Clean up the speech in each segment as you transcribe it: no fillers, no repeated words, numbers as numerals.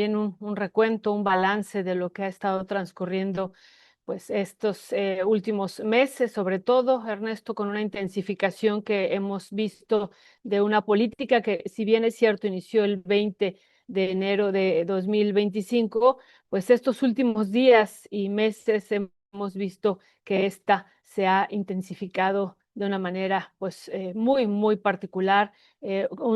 un recuento, un balance de lo que ha estado transcurriendo pues estos últimos meses, sobre todo, Ernesto, con una intensificación que hemos visto de una política que, si bien es cierto, inició el 20 de enero de 2025, pues estos últimos días y meses hemos visto que esta se ha intensificado de una manera pues muy particular.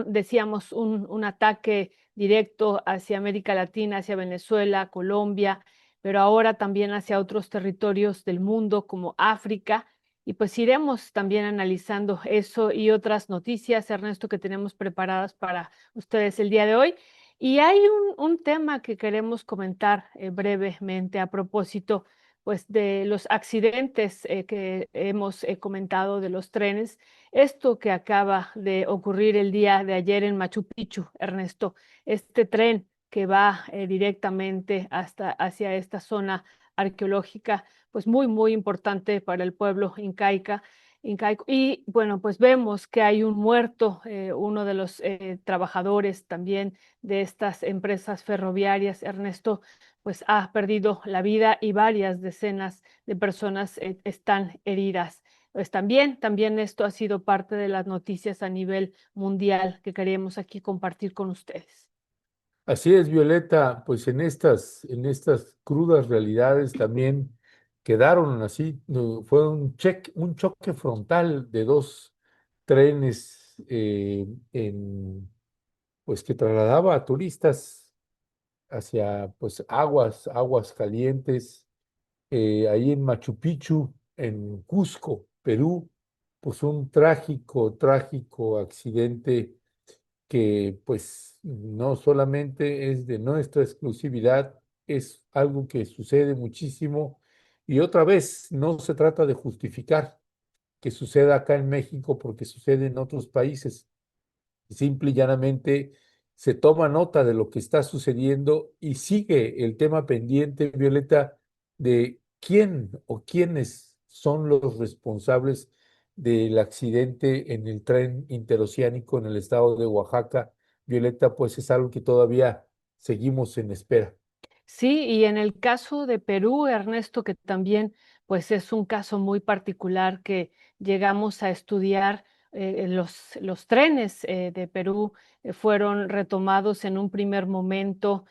Decíamos un ataque directo hacia América Latina, hacia Venezuela, Colombia, pero ahora también hacia otros territorios del mundo como África. Y pues iremos también analizando eso y otras noticias, Ernesto, que tenemos preparadas para ustedes el día de hoy. Y hay un tema que queremos comentar brevemente a propósito pues de los accidentes que hemos comentado de los trenes. Esto que acaba de ocurrir el día de ayer en Machu Picchu, Ernesto, este tren que va directamente hacia esta zona arqueológica, pues muy importante para el pueblo incaico. Y bueno, pues vemos que hay un muerto, uno de los trabajadores también de estas empresas ferroviarias, Ernesto, pues ha perdido la vida y varias decenas de personas están heridas. Pues también esto ha sido parte de las noticias a nivel mundial que queríamos aquí compartir con ustedes. Así es, Violeta, pues en estas crudas realidades también quedaron así, no, fue un choque frontal de dos trenes pues que trasladaba a turistas hacia pues aguas calientes, ahí en Machu Picchu, en Cusco, Perú, pues un trágico accidente que pues no solamente es de nuestra exclusividad, es algo que sucede muchísimo y otra vez no se trata de justificar que suceda acá en México porque sucede en otros países. Simple y llanamente se toma nota de lo que está sucediendo y sigue el tema pendiente, Violeta, de quién o quiénes son los responsables del accidente en el tren interoceánico en el estado de Oaxaca. Violeta, pues es algo que todavía seguimos en espera. Sí, y en el caso de Perú, Ernesto, que también pues es un caso muy particular que llegamos a estudiar, los trenes de Perú fueron retomados en un primer momento,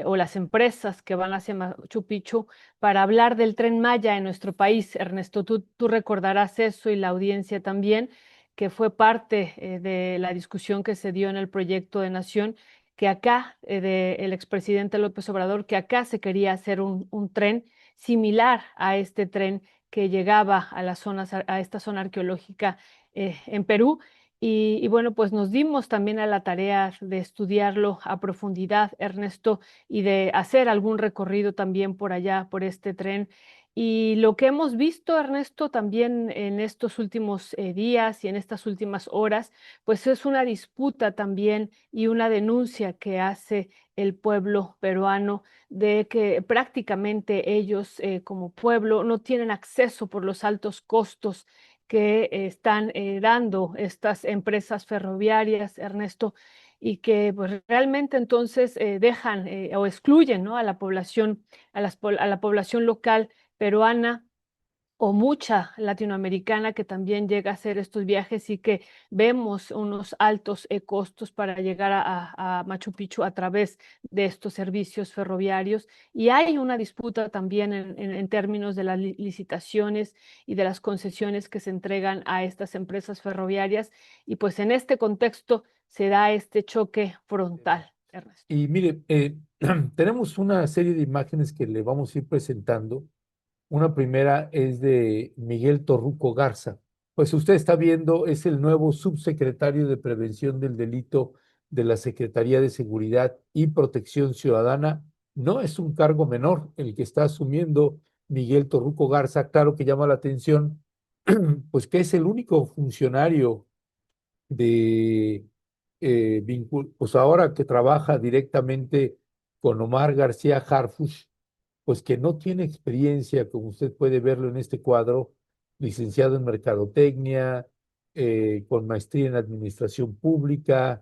o las empresas que van hacia Machu Picchu, para hablar del Tren Maya en nuestro país. Ernesto, tú recordarás eso y la audiencia también, que fue parte de la discusión que se dio en el proyecto de Nación, que acá, del expresidente López Obrador, que acá se quería hacer un tren similar a este tren que llegaba a las zonas, a esta zona arqueológica en Perú. Y bueno, pues nos dimos también a la tarea de estudiarlo a profundidad, Ernesto, y de hacer algún recorrido también por allá, por este tren. Y lo que hemos visto, Ernesto, también en estos últimos días y en estas últimas horas, pues es una disputa también y una denuncia que hace el pueblo peruano de que prácticamente ellos como pueblo no tienen acceso por los altos costos que están dando estas empresas ferroviarias, Ernesto, y que pues realmente entonces dejan o excluyen, ¿no?, a la población, a la población local peruana o mucha latinoamericana que también llega a hacer estos viajes, y que vemos unos altos costos para llegar a Machu Picchu a través de estos servicios ferroviarios. Y hay una disputa también en términos de las licitaciones y de las concesiones que se entregan a estas empresas ferroviarias. Y pues en este contexto se da este choque frontal, Ernesto. Y mire, tenemos una serie de imágenes que le vamos a ir presentando. Una primera es de Miguel Torruco Garza. Pues usted está viendo, es el nuevo subsecretario de Prevención del Delito de la Secretaría de Seguridad y Protección Ciudadana. No es un cargo menor el que está asumiendo Miguel Torruco Garza. Claro que llama la atención, pues que es el único funcionario de, pues ahora que trabaja directamente con Omar García Harfuch, pues que no tiene experiencia, como usted puede verlo en este cuadro, licenciado en Mercadotecnia, con maestría en Administración Pública,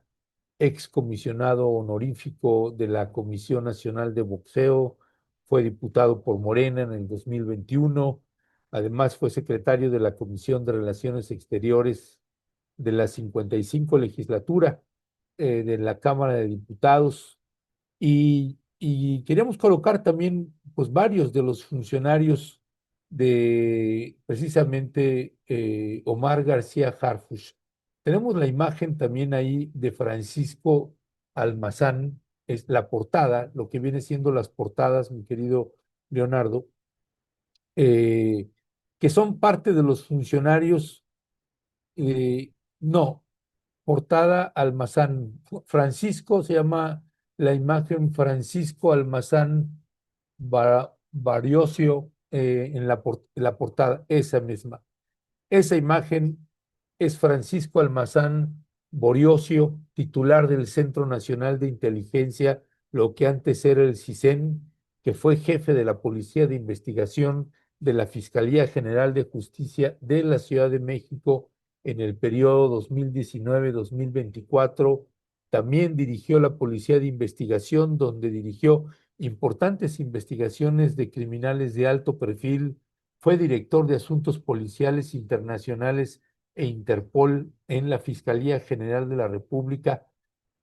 excomisionado honorífico de la Comisión Nacional de Boxeo, fue diputado por Morena en el 2021, además fue secretario de la Comisión de Relaciones Exteriores de la 55 legislatura de la Cámara de Diputados y queríamos colocar también pues varios de los funcionarios de precisamente Omar García Harfuch. Tenemos la imagen también ahí de Francisco Almazán, es la portada, lo que viene siendo las portadas, mi querido Leonardo, eh, que son parte de los funcionarios, no, portada Almazán. Francisco se llama la imagen Francisco Almazán Variosio en la portada, esa misma. Esa imagen es Francisco Almazán Boriosio, titular del Centro Nacional de Inteligencia, lo que antes era el CISEN, que fue jefe de la Policía de Investigación de la Fiscalía General de Justicia de la Ciudad de México en el periodo 2019-2024. También dirigió la Policía de Investigación, donde dirigió importantes investigaciones de criminales de alto perfil. Fue director de Asuntos Policiales Internacionales e Interpol en la Fiscalía General de la República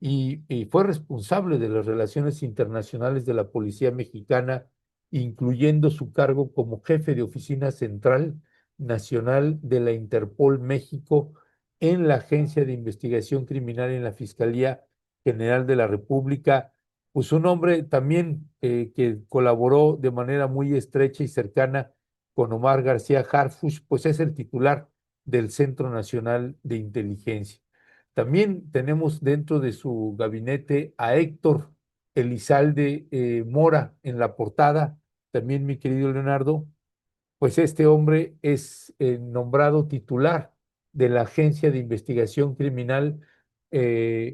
y fue responsable de las relaciones internacionales de la Policía Mexicana, incluyendo su cargo como jefe de Oficina Central Nacional de la Interpol México en la Agencia de Investigación Criminal en la Fiscalía General de la República. Pues un hombre también que colaboró de manera muy estrecha y cercana con Omar García Harfuch, pues es el titular del Centro Nacional de Inteligencia. También tenemos dentro de su gabinete a Héctor Elizalde Mora en la portada, también mi querido Leonardo, pues este hombre es nombrado titular de la Agencia de Investigación Criminal,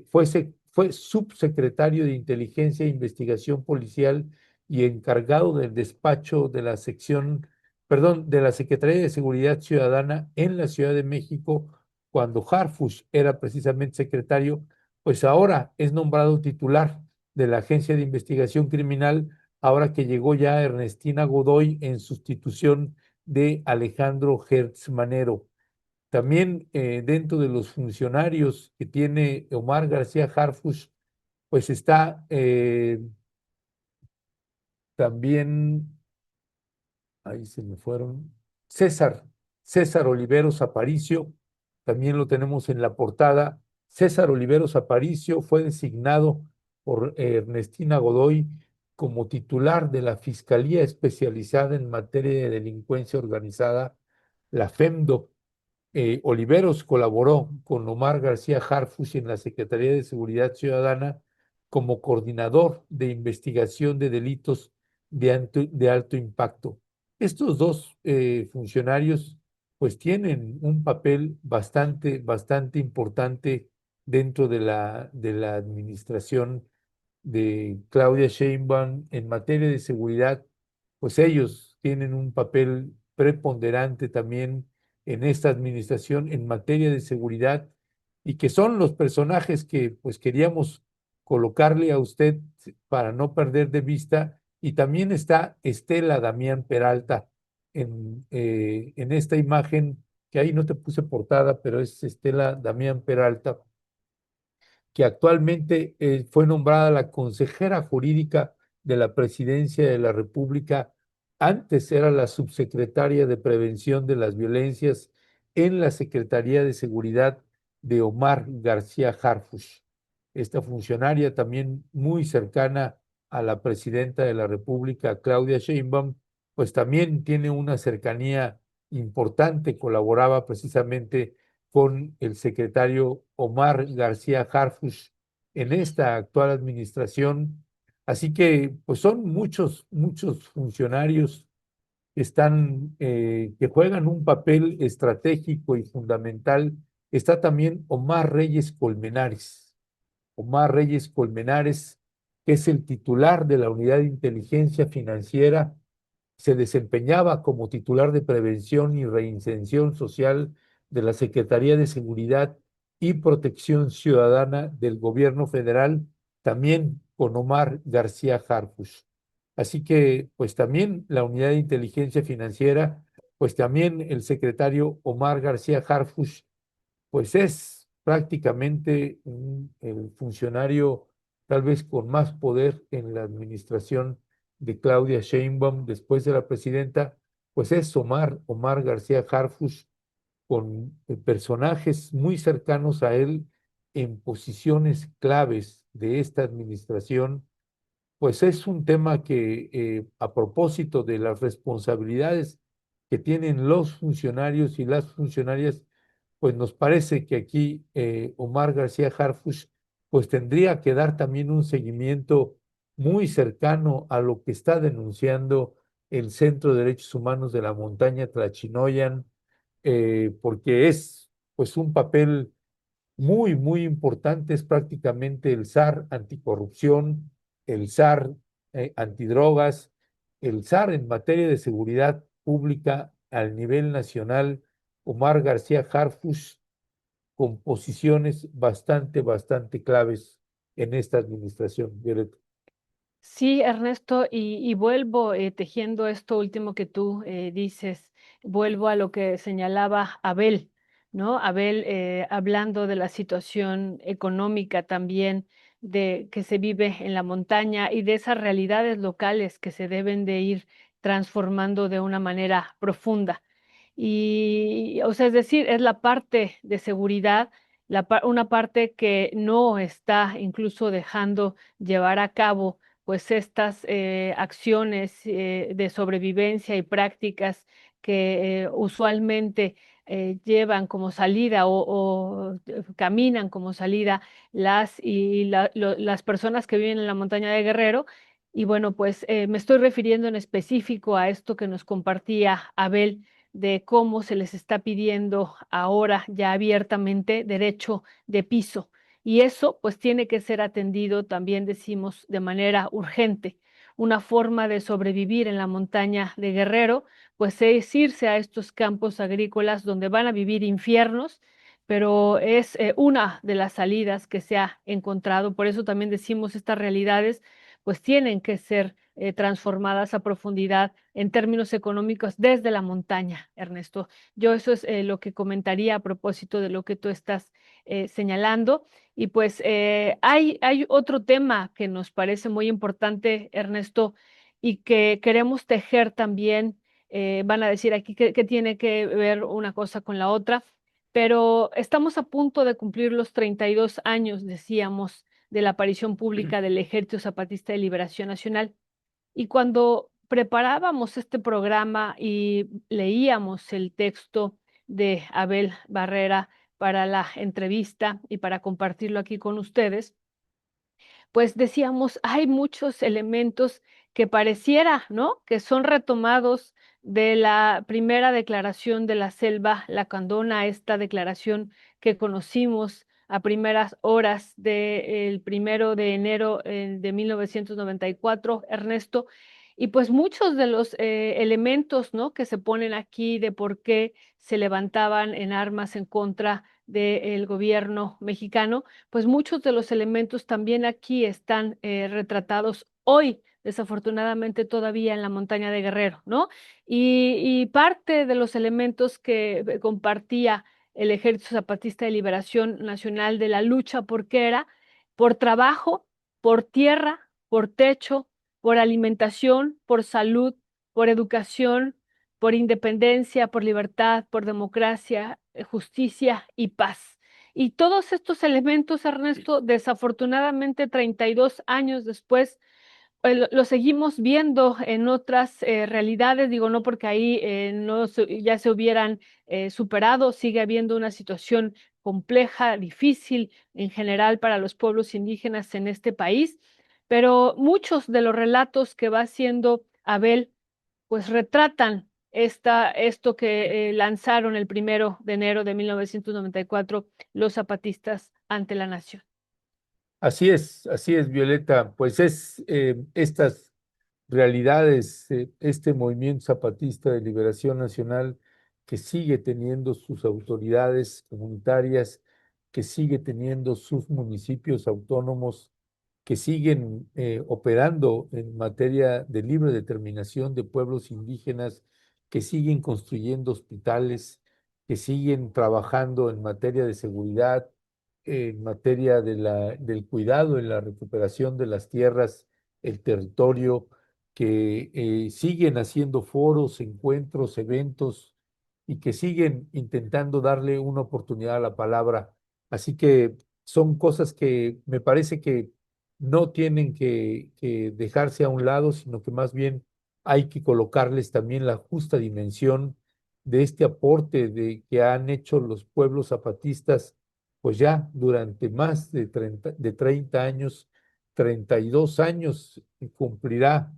fue subsecretario de Inteligencia e Investigación Policial y encargado del despacho de la sección, perdón, de la Secretaría de Seguridad Ciudadana en la Ciudad de México, cuando Harfuch era precisamente secretario, pues ahora es nombrado titular de la Agencia de Investigación Criminal, ahora que llegó ya Ernestina Godoy en sustitución de Alejandro Hertz Manero. También dentro de los funcionarios que tiene Omar García Harfuch, pues está también, ahí se me fueron, César, César Oliveros Aparicio, también lo tenemos en la portada. César Oliveros Aparicio fue designado por Ernestina Godoy como titular de la Fiscalía Especializada en Materia de Delincuencia Organizada, la FEMDO. Oliveros colaboró con Omar García Harfuch en la Secretaría de Seguridad Ciudadana como coordinador de investigación de delitos de alto impacto. Estos dos funcionarios pues tienen un papel bastante importante dentro de la administración de Claudia Sheinbaum en materia de seguridad, pues ellos tienen un papel preponderante también en esta administración en materia de seguridad y que son los personajes que pues queríamos colocarle a usted para no perder de vista. Y también está Estela Damián Peralta en esta imagen, que ahí no te puse portada, pero es Estela Damián Peralta, que actualmente fue nombrada la consejera jurídica de la Presidencia de la República. Antes era la subsecretaria de Prevención de las Violencias en la Secretaría de Seguridad de Omar García Harfuch. Esta funcionaria también muy cercana a la presidenta de la República, Claudia Sheinbaum, pues también tiene una cercanía importante, colaboraba precisamente con el secretario Omar García Harfuch en esta actual administración. Así que, pues son muchos funcionarios que están, que juegan un papel estratégico y fundamental. Está también Omar Reyes Colmenares. Omar Reyes Colmenares, que es el titular de la Unidad de Inteligencia Financiera, se desempeñaba como titular de Prevención y Reinserción Social de la Secretaría de Seguridad y Protección Ciudadana del Gobierno Federal, también con Omar García Harfuch. Así que, pues también la Unidad de Inteligencia Financiera, pues también el secretario Omar García Harfuch, pues es prácticamente el funcionario tal vez con más poder en la administración de Claudia Sheinbaum después de la presidenta, pues es Omar García Harfuch, con personajes muy cercanos a él en posiciones claves de esta administración. Pues es un tema que, a propósito de las responsabilidades que tienen los funcionarios y las funcionarias, pues nos parece que aquí Omar García Harfuch pues tendría que dar también un seguimiento muy cercano a lo que está denunciando el Centro de Derechos Humanos de la Montaña Tlachinoyan, porque es pues un papel muy, muy importante, es prácticamente el zar anticorrupción, el zar antidrogas, el zar en materia de seguridad pública al nivel nacional, Omar García Harfuch, con posiciones bastante, bastante claves en esta administración, Violeta. Sí, Ernesto, y vuelvo tejiendo esto último que tú dices, vuelvo a lo que señalaba Abel, ¿no? Abel hablando de la situación económica también de que se vive en la montaña y de esas realidades locales que se deben de ir transformando de una manera profunda. Y, o sea, es decir, es la parte de seguridad, una parte que no está incluso dejando llevar a cabo pues estas acciones de sobrevivencia y prácticas que usualmente llevan como salida o caminan como salida las personas que viven en la montaña de Guerrero. Y bueno, pues me estoy refiriendo en específico a esto que nos compartía Abel de cómo se les está pidiendo ahora ya abiertamente derecho de piso. Y eso pues tiene que ser atendido, también decimos, de manera urgente. Una forma de sobrevivir en la montaña de Guerrero, pues es irse a estos campos agrícolas donde van a vivir infiernos, pero es una de las salidas que se ha encontrado. Por eso también decimos estas realidades, pues tienen que ser transformadas a profundidad en términos económicos desde la montaña, Ernesto. Yo eso es lo que comentaría a propósito de lo que tú estás señalando. Y pues hay otro tema que nos parece muy importante, Ernesto, y que queremos tejer también. Van a decir aquí que tiene que ver una cosa con la otra, pero estamos a punto de cumplir los 32 años, decíamos, de la aparición pública del Ejército Zapatista de Liberación Nacional. Y cuando preparábamos este programa y leíamos el texto de Abel Barrera para la entrevista y para compartirlo aquí con ustedes, pues decíamos, hay muchos elementos que pareciera, ¿no? Que son retomados de la primera declaración de la Selva Lacandona, esta declaración que conocimos a primeras horas del 1 de enero de 1994, Ernesto. Y pues muchos de los elementos, ¿no? Que se ponen aquí de por qué se levantaban en armas en contra del gobierno mexicano, pues muchos de los elementos también aquí están retratados hoy, desafortunadamente todavía en la montaña de Guerrero, ¿no? Y parte de los elementos que compartía el Ejército Zapatista de Liberación Nacional de la lucha, porque era por trabajo, por tierra, por techo, por alimentación, por salud, por educación, por independencia, por libertad, por democracia, justicia y paz. Y todos estos elementos, Ernesto, desafortunadamente 32 años después, lo seguimos viendo en otras realidades, digo, no porque ahí no ya se hubieran superado, sigue habiendo una situación compleja, difícil en general para los pueblos indígenas en este país, pero muchos de los relatos que va haciendo Abel pues retratan esto que lanzaron el 1 de enero de 1994 los zapatistas ante la nación. Así es, Violeta. Pues es estas realidades, este movimiento zapatista de liberación nacional que sigue teniendo sus autoridades comunitarias, que sigue teniendo sus municipios autónomos, que siguen operando en materia de libre determinación de pueblos indígenas, que siguen construyendo hospitales, que siguen trabajando en materia de seguridad, en materia del cuidado, en la recuperación de las tierras, el territorio, que siguen haciendo foros, encuentros, eventos y que siguen intentando darle una oportunidad a la palabra. Así que son cosas que me parece que no tienen que dejarse a un lado, sino que más bien hay que colocarles también la justa dimensión de este aporte que han hecho los pueblos zapatistas, pues ya durante más de 30 años, 32 años cumplirá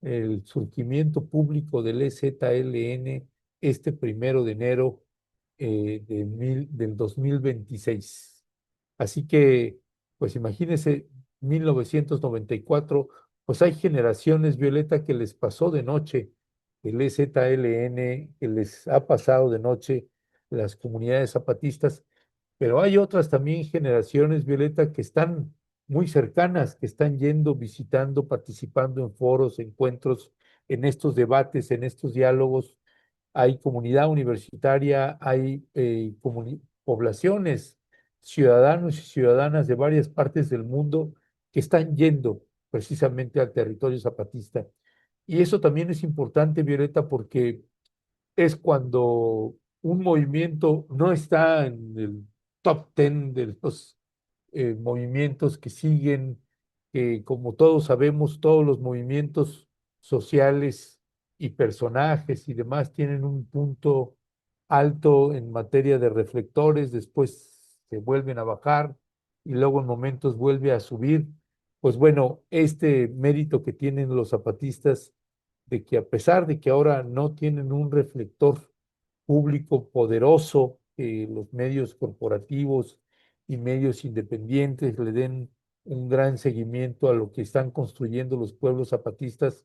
el surgimiento público del EZLN este 1 de enero del 2026. Así que, pues imagínense, 1994, pues hay generaciones, Violeta, que les pasó de noche el EZLN, que les ha pasado de noche las comunidades zapatistas, pero hay otras también generaciones, Violeta, que están muy cercanas, que están yendo, visitando, participando en foros, encuentros, en estos debates, en estos diálogos. Hay comunidad universitaria, hay poblaciones, ciudadanos y ciudadanas de varias partes del mundo que están yendo precisamente al territorio zapatista. Y eso también es importante, Violeta, porque es cuando un movimiento no está en el top 10 de los movimientos que siguen, que como todos sabemos, todos los movimientos sociales y personajes y demás tienen un punto alto en materia de reflectores, después se vuelven a bajar y luego en momentos vuelve a subir. Pues bueno, este mérito que tienen los zapatistas de que a pesar de que ahora no tienen un reflector público poderoso, los medios corporativos y medios independientes le den un gran seguimiento a lo que están construyendo los pueblos zapatistas,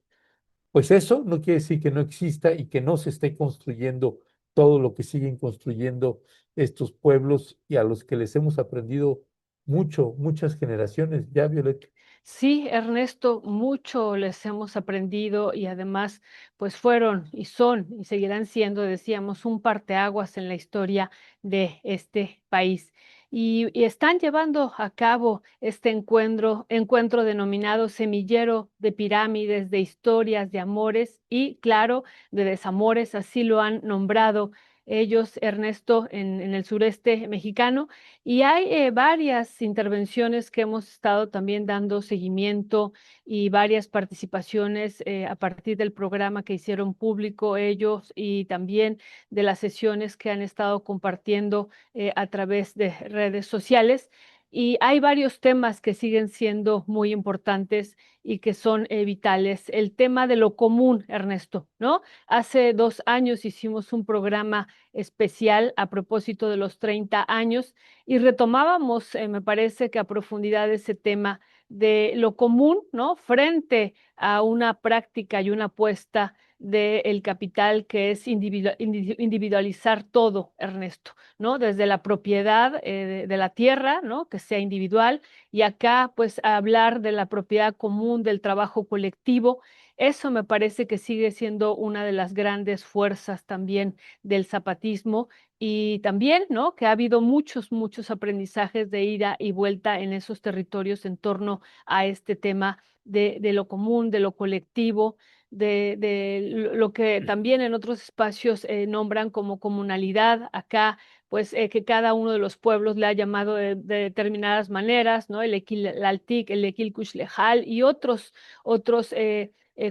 pues eso no quiere decir que no exista y que no se esté construyendo todo lo que siguen construyendo estos pueblos y a los que les hemos aprendido mucho, muchas generaciones, ya Violeta. Sí, Ernesto, mucho les hemos aprendido y además, pues fueron y son y seguirán siendo, decíamos, un parteaguas en la historia de este país. Y están llevando a cabo este encuentro denominado Semillero de Pirámides, de historias, de amores y, claro, de desamores, así lo han nombrado ellos, Ernesto, en el sureste mexicano. Y hay varias intervenciones que hemos estado también dando seguimiento y varias participaciones a partir del programa que hicieron público ellos y también de las sesiones que han estado compartiendo a través de redes sociales. Y hay varios temas que siguen siendo muy importantes y que son vitales. El tema de lo común, Ernesto, ¿no? Hace 2 años hicimos un programa especial a propósito de los 30 años y retomábamos, me parece que a profundidad ese tema de lo común, ¿no? Frente a una práctica y una apuesta del capital que es individualizar todo, Ernesto, ¿no? Desde la propiedad de la tierra, ¿no? Que sea individual, y acá, pues, hablar de la propiedad común, del trabajo colectivo. Eso me parece que sigue siendo una de las grandes fuerzas también del zapatismo y también, ¿no? Que ha habido muchos, muchos aprendizajes de ida y vuelta en esos territorios en torno a este tema de lo común, de lo colectivo, de lo que también en otros espacios nombran como comunalidad. Acá, pues, que cada uno de los pueblos le ha llamado de determinadas maneras, ¿no? El Equilaltic, el Equilcuxlejal y otros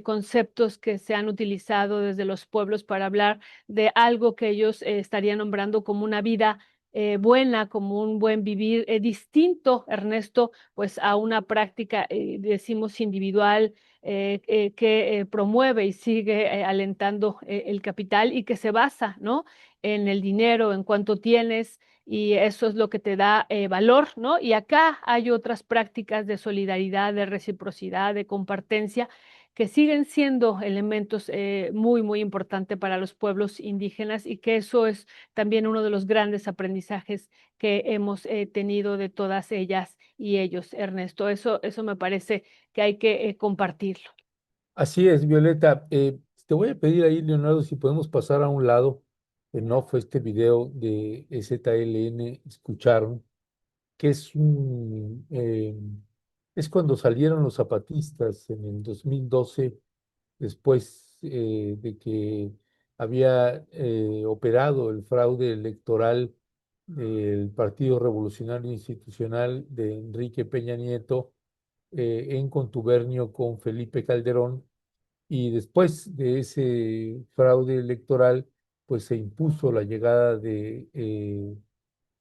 conceptos que se han utilizado desde los pueblos para hablar de algo que ellos estarían nombrando como una vida buena, como un buen vivir, distinto, Ernesto, pues a una práctica, decimos, individual, que promueve y sigue alentando el capital y que se basa, ¿no? En el dinero, en cuánto tienes. Y eso es lo que te da valor, ¿no? Y acá hay otras prácticas de solidaridad, de reciprocidad, de compartencia que siguen siendo elementos muy, muy importantes para los pueblos indígenas y que eso es también uno de los grandes aprendizajes que hemos tenido de todas ellas y ellos, Ernesto. Eso me parece que hay que compartirlo. Así es, Violeta. Te voy a pedir ahí, Leonardo, si podemos pasar a un lado en off este video de EZLN, escucharon, que es cuando salieron los zapatistas en el 2012, después de que había operado el fraude electoral del Partido Revolucionario Institucional de Enrique Peña Nieto, en contubernio con Felipe Calderón, y después de ese fraude electoral, pues se impuso la llegada de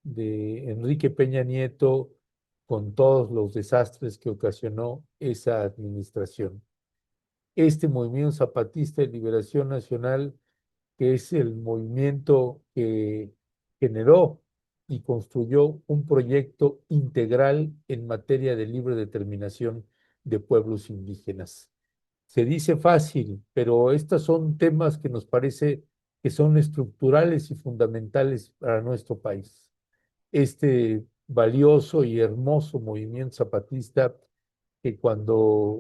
Enrique Peña Nieto con todos los desastres que ocasionó esa administración. Este movimiento zapatista de liberación nacional, que es el movimiento que generó y construyó un proyecto integral en materia de libre determinación de pueblos indígenas. Se dice fácil, pero estos son temas que nos parece que son estructurales y fundamentales para nuestro país. Este valioso y hermoso movimiento zapatista, que cuando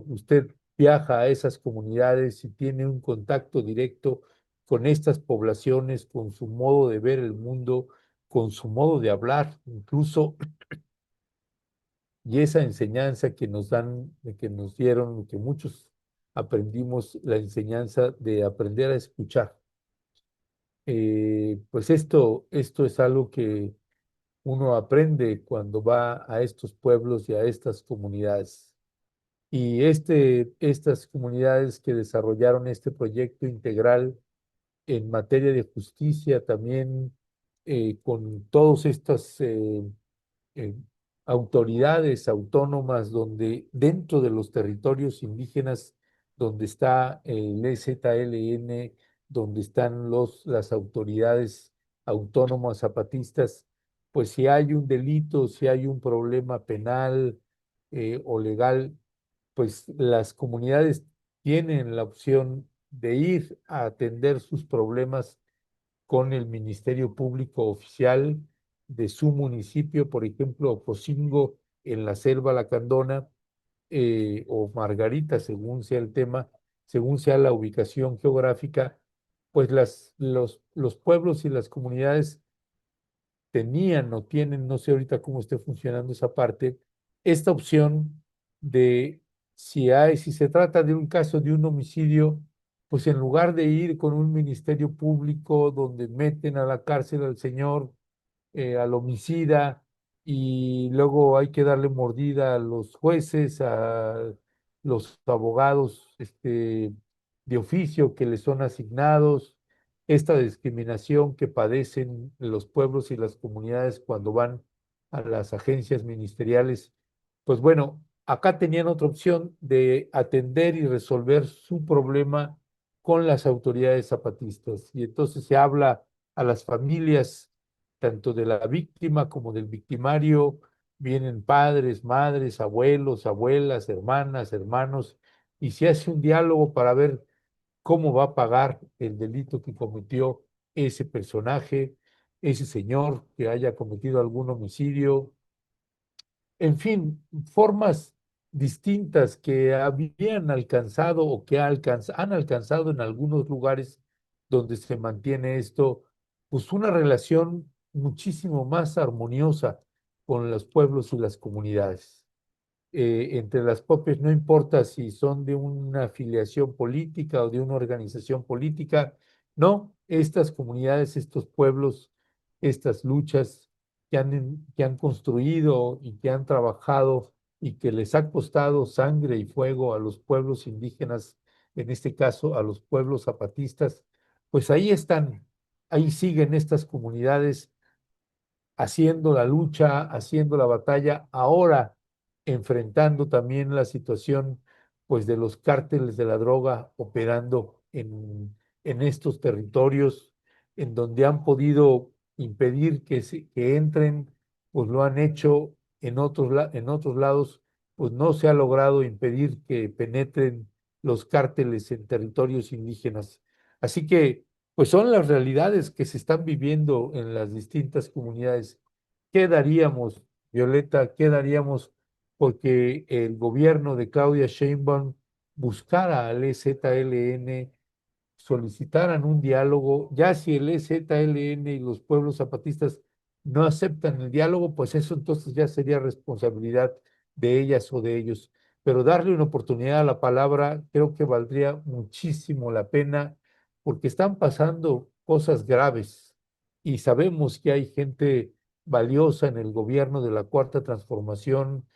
usted viaja a esas comunidades y tiene un contacto directo con estas poblaciones, con su modo de ver el mundo, con su modo de hablar, incluso, y esa enseñanza que nos dan, que nos dieron, que muchos aprendimos, la enseñanza de aprender a escuchar. Pues esto es algo que uno aprende cuando va a estos pueblos y a estas comunidades. Y estas comunidades que desarrollaron este proyecto integral en materia de justicia, también con todas estas eh, autoridades autónomas, donde dentro de los territorios indígenas, donde está el EZLN, donde están las autoridades autónomas zapatistas, pues si hay un delito, si hay un problema penal o legal, pues las comunidades tienen la opción de ir a atender sus problemas con el Ministerio Público Oficial de su municipio, por ejemplo, Ocosingo en la Selva Lacandona, o Margarita, según sea el tema, según sea la ubicación geográfica, pues los pueblos y las comunidades tenían o tienen, no sé ahorita cómo esté funcionando esa parte, esta opción de si se trata de un caso de un homicidio, pues en lugar de ir con un ministerio público donde meten a la cárcel al señor, al homicida, y luego hay que darle mordida a los jueces, a los abogados de oficio que les son asignados, esta discriminación que padecen los pueblos y las comunidades cuando van a las agencias ministeriales. Pues bueno, acá tenían otra opción de atender y resolver su problema con las autoridades zapatistas. Y entonces se habla a las familias, tanto de la víctima como del victimario, vienen padres, madres, abuelos, abuelas, hermanas, hermanos, y se hace un diálogo para ver cómo va a pagar el delito que cometió ese personaje, ese señor que haya cometido algún homicidio, en fin, formas distintas que habían alcanzado o que han alcanzado en algunos lugares donde se mantiene esto, pues una relación muchísimo más armoniosa con los pueblos y las comunidades. Entre las propias, no importa si son de una afiliación política o de una organización política, no, estas comunidades, estos pueblos, estas luchas que han construido y que han trabajado y que les ha costado sangre y fuego a los pueblos indígenas, en este caso a los pueblos zapatistas, pues ahí están, ahí siguen estas comunidades haciendo la lucha, haciendo la batalla, ahora enfrentando también la situación pues de los cárteles de la droga operando en estos territorios en donde han podido impedir que entren, pues lo han hecho en otros lados, pues no se ha logrado impedir que penetren los cárteles en territorios indígenas. Así que, pues son las realidades que se están viviendo en las distintas comunidades. ¿Qué daríamos, Violeta? ¿Qué daríamos porque el gobierno de Claudia Sheinbaum buscara al EZLN, solicitaran un diálogo? Ya si el EZLN y los pueblos zapatistas no aceptan el diálogo, pues eso entonces ya sería responsabilidad de ellas o de ellos. Pero darle una oportunidad a la palabra creo que valdría muchísimo la pena porque están pasando cosas graves y sabemos que hay gente valiosa en el gobierno de la Cuarta Transformación.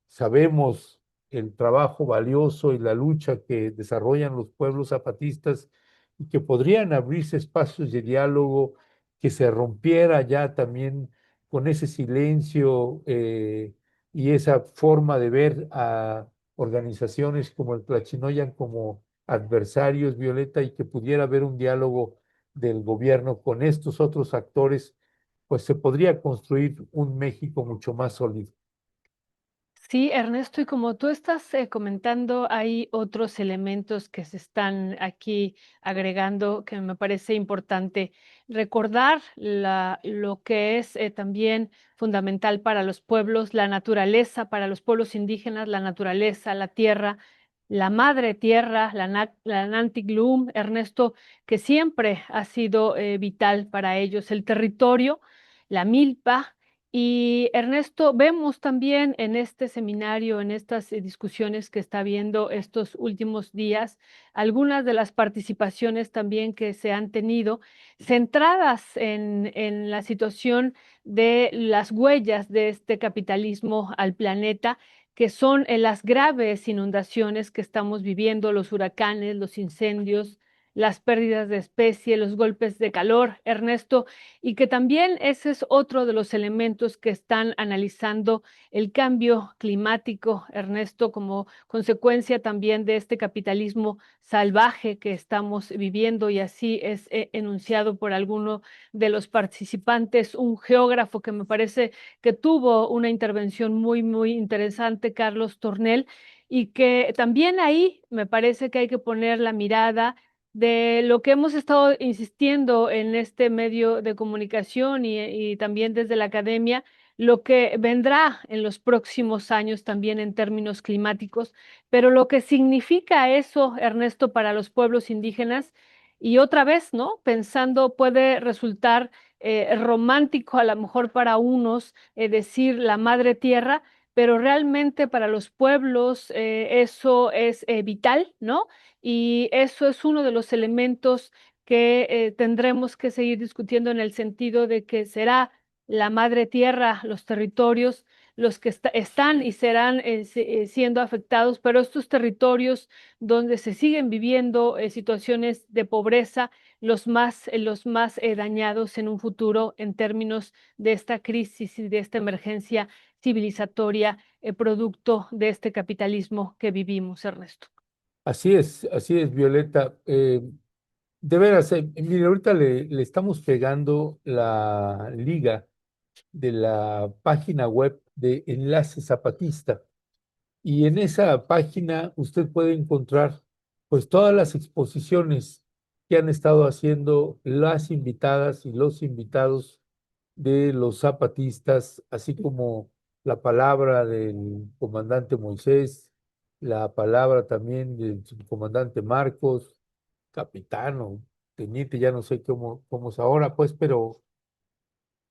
Sabemos el trabajo valioso y la lucha que desarrollan los pueblos zapatistas y que podrían abrirse espacios de diálogo, que se rompiera ya también con ese silencio y esa forma de ver a organizaciones como el Tlachinoyan como adversarios, Violeta, y que pudiera haber un diálogo del gobierno con estos otros actores, pues se podría construir un México mucho más sólido. Sí, Ernesto, y como tú estás comentando, hay otros elementos que se están aquí agregando que me parece importante recordar lo que es también fundamental para los pueblos, la naturaleza, para los pueblos indígenas, la naturaleza, la tierra, la madre tierra, la Nantiglum, Ernesto, que siempre ha sido vital para ellos, el territorio, la milpa. Y Ernesto, vemos también en este seminario, en estas discusiones que está habiendo estos últimos días, algunas de las participaciones también que se han tenido centradas en la situación de las huellas de este capitalismo al planeta, que son las graves inundaciones que estamos viviendo, los huracanes, los incendios, las pérdidas de especie, los golpes de calor, Ernesto, y que también ese es otro de los elementos que están analizando el cambio climático, Ernesto, como consecuencia también de este capitalismo salvaje que estamos viviendo, y así es enunciado por alguno de los participantes, un geógrafo que me parece que tuvo una intervención muy, muy interesante, Carlos Tornel, y que también ahí me parece que hay que poner la mirada de lo que hemos estado insistiendo en este medio de comunicación y también desde la academia, lo que vendrá en los próximos años también en términos climáticos, pero lo que significa eso, Ernesto, para los pueblos indígenas. Y otra vez, ¿no? Pensando, puede resultar romántico a lo mejor para unos decir la madre tierra, pero realmente para los pueblos eso es vital, ¿no? Y eso es uno de los elementos que tendremos que seguir discutiendo en el sentido de que será la madre tierra, los territorios, los que están y serán siendo afectados, pero estos territorios donde se siguen viviendo situaciones de pobreza, los más dañados en un futuro en términos de esta crisis y de esta emergencia civilizatoria, producto de este capitalismo que vivimos, Ernesto. Así es, Violeta. De veras, mire, ahorita le estamos pegando la liga de la página web de Enlace Zapatista. Y en esa página usted puede encontrar pues todas las exposiciones que han estado haciendo las invitadas y los invitados de los zapatistas, así como la palabra del comandante Moisés, la palabra también del subcomandante Marcos, capitán o teniente, ya no sé cómo es ahora, pues, pero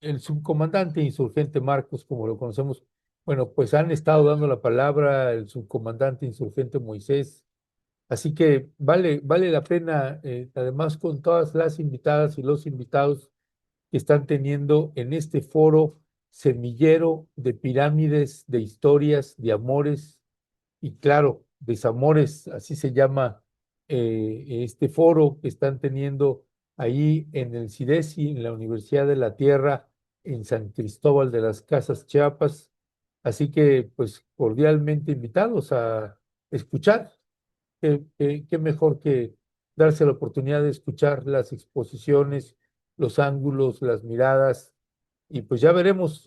el subcomandante insurgente Marcos, como lo conocemos, bueno, pues han estado dando la palabra el subcomandante insurgente Moisés. Así que vale la pena, además con todas las invitadas y los invitados que están teniendo en este foro semillero de pirámides, de historias, de amores y claro, desamores, así se llama este foro que están teniendo ahí en el CIDESI, en la Universidad de la Tierra, en San Cristóbal de las Casas, Chiapas. Así que, pues, cordialmente invitados a escuchar. Qué mejor que darse la oportunidad de escuchar las exposiciones, los ángulos, las miradas, y pues ya veremos,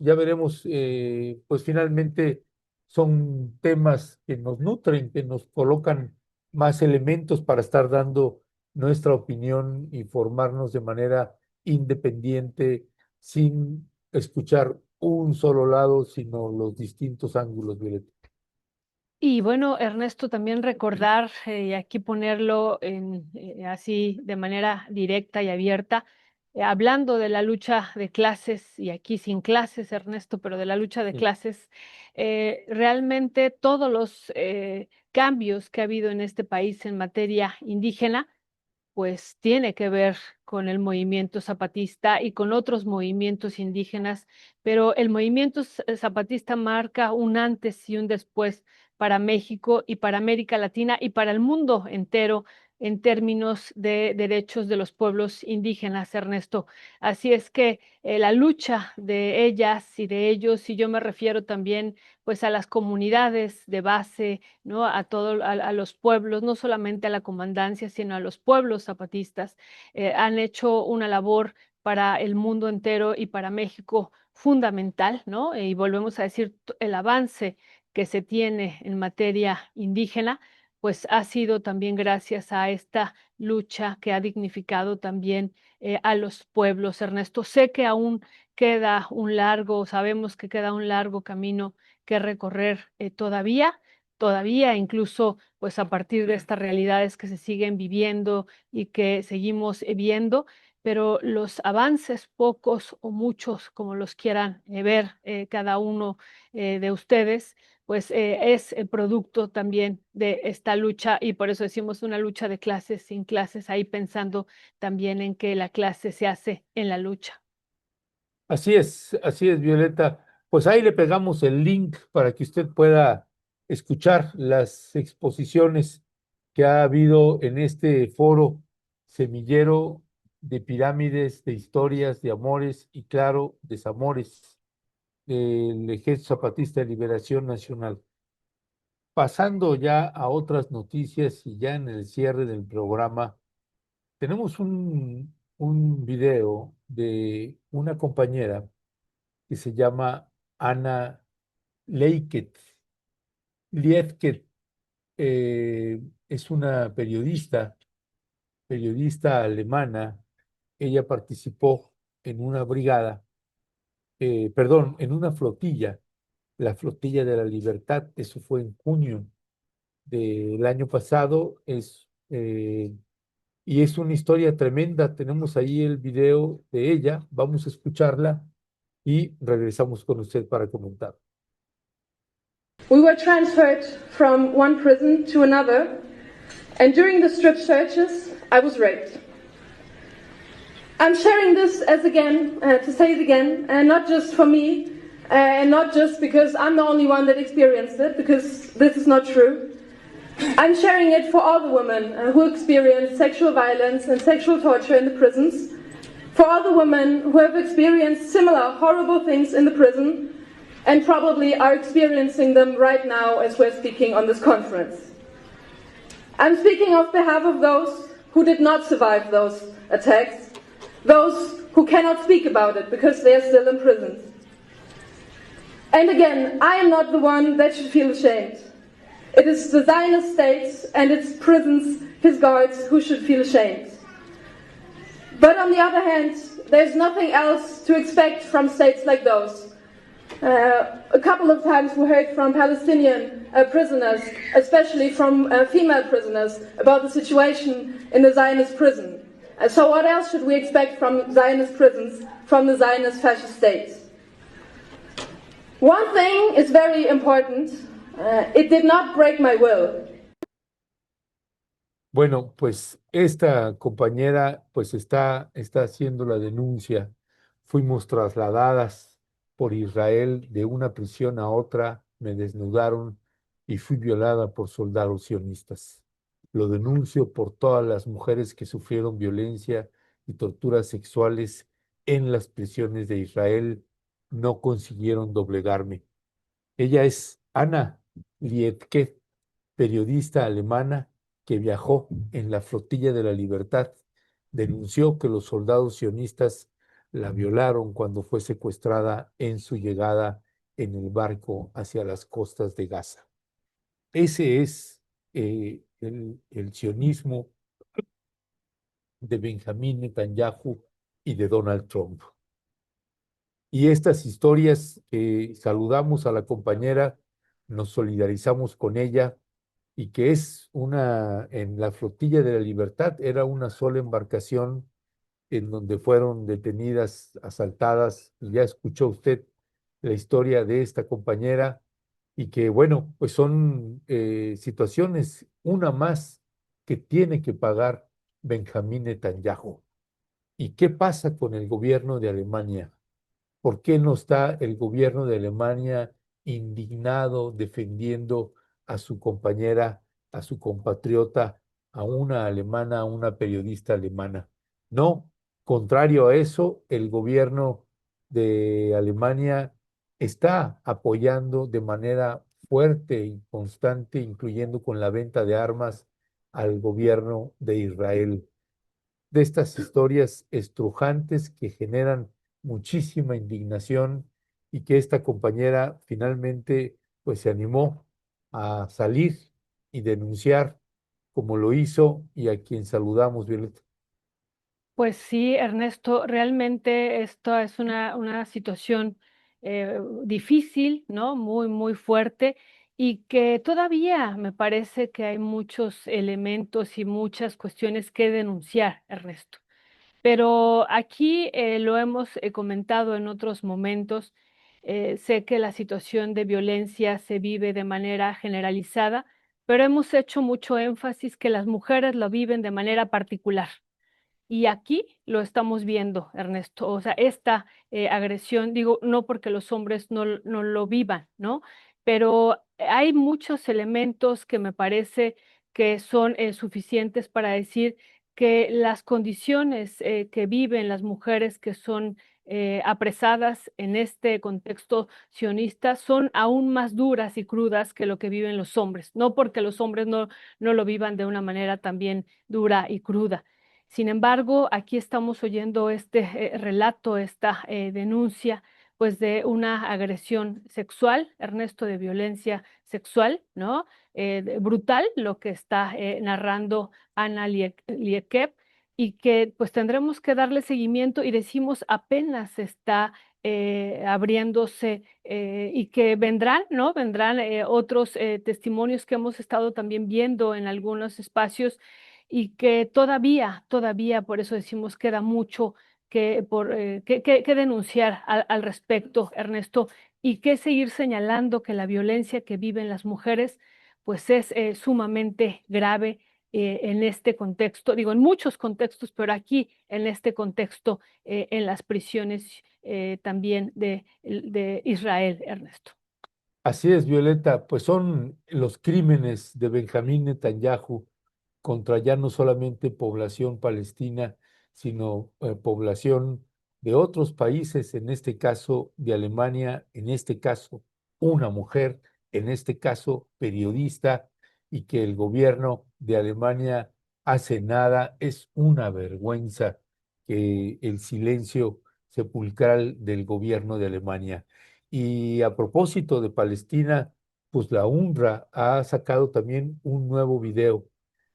pues finalmente son temas que nos nutren, que nos colocan más elementos para estar dando nuestra opinión y formarnos de manera independiente, sin escuchar un solo lado, sino los distintos ángulos, Violeta. Y bueno, Ernesto, también recordar y aquí ponerlo así de manera directa y abierta, hablando de la lucha de clases, y aquí sin clases, Ernesto, pero de la lucha de Sí. clases, realmente todos los cambios que ha habido en este país en materia indígena, pues tiene que ver con el movimiento zapatista y con otros movimientos indígenas, pero el movimiento zapatista marca un antes y un después para México y para América Latina y para el mundo entero en términos de derechos de los pueblos indígenas, Ernesto. Así es que la lucha de ellas y de ellos, y yo me refiero también pues a las comunidades de base, ¿no? A los pueblos, no solamente a la comandancia, sino a los pueblos zapatistas, han hecho una labor para el mundo entero y para México fundamental, ¿no? Y volvemos a decir, el avance que se tiene en materia indígena, pues ha sido también gracias a esta lucha que ha dignificado también a los pueblos. Ernesto, sé que aún queda un largo, sabemos que queda un largo camino que recorrer todavía incluso pues a partir de estas realidades que se siguen viviendo y que seguimos viendo, pero los avances, pocos o muchos, como los quieran ver cada uno de ustedes, pues es el producto también de esta lucha, y por eso decimos una lucha de clases sin clases, ahí pensando también en que la clase se hace en la lucha. Así es, Violeta. Pues ahí le pegamos el link para que usted pueda escuchar las exposiciones que ha habido en este foro semillero de pirámides, de historias, de amores y, claro, desamores del Ejército Zapatista de Liberación Nacional. Pasando ya a otras noticias y ya en el cierre del programa, tenemos un video de una compañera que se llama Ana Leiket. Lietket es una periodista alemana. Ella participó en una brigada, perdón, en una flotilla, la Flotilla de la Libertad. Eso fue en junio del año pasado. Y es una historia tremenda. Tenemos ahí el video de ella. Vamos a escucharla y regresamos con usted para comentar. We were transferred from one prison to another, and during the strip searches, I was raped. I'm sharing this to say it again, and not just for me, and not just because I'm the only one that experienced it, because this is not true. I'm sharing it for all the women who experience sexual violence and sexual torture in the prisons, for all the women who have experienced similar horrible things in the prison, and probably are experiencing them right now as we're speaking on this conference. I'm speaking on behalf of those who did not survive those attacks, those who cannot speak about it because they are still in prison. And again, I am not the one that should feel ashamed. It is the Zionist states and its prisons, his guards, who should feel ashamed. But on the other hand, there's nothing else to expect from states like those. A couple of times we heard from Palestinian prisoners, especially from female prisoners, about the situation in the Zionist prison. So what else should we expect from Zionist prisons, from the Zionist fascist states? One thing is very important. It did not break my will. Bueno, pues esta compañera pues está haciendo la denuncia. Fuimos trasladadas por Israel de una prisión a otra, me desnudaron y fui violada por soldados sionistas. Lo denuncio por todas las mujeres que sufrieron violencia y torturas sexuales en las prisiones de Israel. No consiguieron doblegarme. Ella es Ana Lietke, periodista alemana que viajó en la Flotilla de la Libertad. Denunció que los soldados sionistas la violaron cuando fue secuestrada en su llegada en el barco hacia las costas de Gaza. Ese es el sionismo de Benjamín Netanyahu y de Donald Trump. Y estas historias que saludamos a la compañera, nos solidarizamos con ella, y que es en la Flotilla de la Libertad, era una sola embarcación en donde fueron detenidas, asaltadas, y ya escuchó usted la historia de esta compañera, y que bueno, pues son situaciones, una más que tiene que pagar Benjamín Netanyahu. ¿Y qué pasa con el gobierno de Alemania? ¿Por qué no está el gobierno de Alemania indignado defendiendo a su compañera, a su compatriota, a una alemana, a una periodista alemana? No, contrario a eso, el gobierno de Alemania está apoyando de manera fuerte y constante, incluyendo con la venta de armas, al gobierno de Israel. De estas historias estrujantes que generan muchísima indignación, y que esta compañera finalmente pues se animó a salir y denunciar, como lo hizo, y a quien saludamos, Violeta. Pues sí, Ernesto, realmente esto es una situación difícil, ¿no? Muy, muy fuerte, y que todavía me parece que hay muchos elementos y muchas cuestiones que denunciar, Ernesto. Pero aquí lo hemos comentado en otros momentos. Sé que la situación de violencia se vive de manera generalizada, pero hemos hecho mucho énfasis que las mujeres lo viven de manera particular. Y aquí lo estamos viendo, Ernesto. O sea, esta agresión, digo, no porque los hombres no lo vivan, ¿no? Pero hay muchos elementos que me parece que son suficientes para decir que las condiciones que viven las mujeres que son apresadas en este contexto sionista son aún más duras y crudas que lo que viven los hombres, no porque los hombres no lo vivan de una manera también dura y cruda. Sin embargo, aquí estamos oyendo este relato, esta denuncia, pues de una agresión sexual, Ernesto, de violencia sexual, ¿no? Brutal, lo que está narrando Ana Liekev, y que pues tendremos que darle seguimiento, y decimos apenas está abriéndose, y que vendrán, ¿no? Vendrán otros testimonios que hemos estado también viendo en algunos espacios, y que todavía, por eso decimos, queda mucho que denunciar al respecto, Ernesto, y que seguir señalando que la violencia que viven las mujeres, pues es sumamente grave en este contexto, digo, en muchos contextos, pero aquí en este contexto, en las prisiones también de Israel, Ernesto. Así es, Violeta, pues son los crímenes de Benjamín Netanyahu contra ya no solamente población palestina, sino población de otros países, en este caso de Alemania, en este caso una mujer, en este caso periodista, y que el gobierno de Alemania hace nada. Es una vergüenza que el silencio sepulcral del gobierno de Alemania. Y a propósito de Palestina, pues la UNRWA ha sacado también un nuevo video: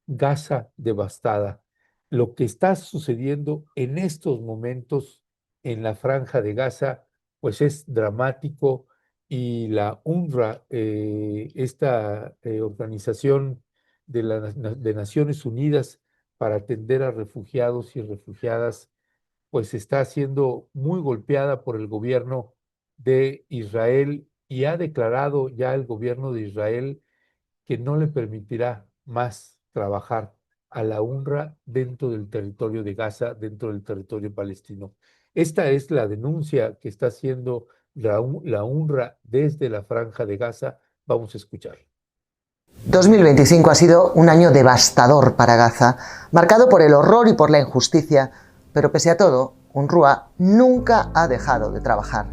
Gaza devastada. Lo que está sucediendo en estos momentos en la Franja de Gaza, pues es dramático, y la UNRWA, esta organización de Naciones Unidas para atender a refugiados y refugiadas, pues está siendo muy golpeada por el gobierno de Israel, y ha declarado ya el gobierno de Israel que no le permitirá más trabajar a la UNRWA dentro del territorio de Gaza, dentro del territorio palestino. Esta es la denuncia que está haciendo la UNRWA desde la Franja de Gaza. Vamos a escuchar. 2025 ha sido un año devastador para Gaza, marcado por el horror y por la injusticia, pero pese a todo, UNRWA nunca ha dejado de trabajar.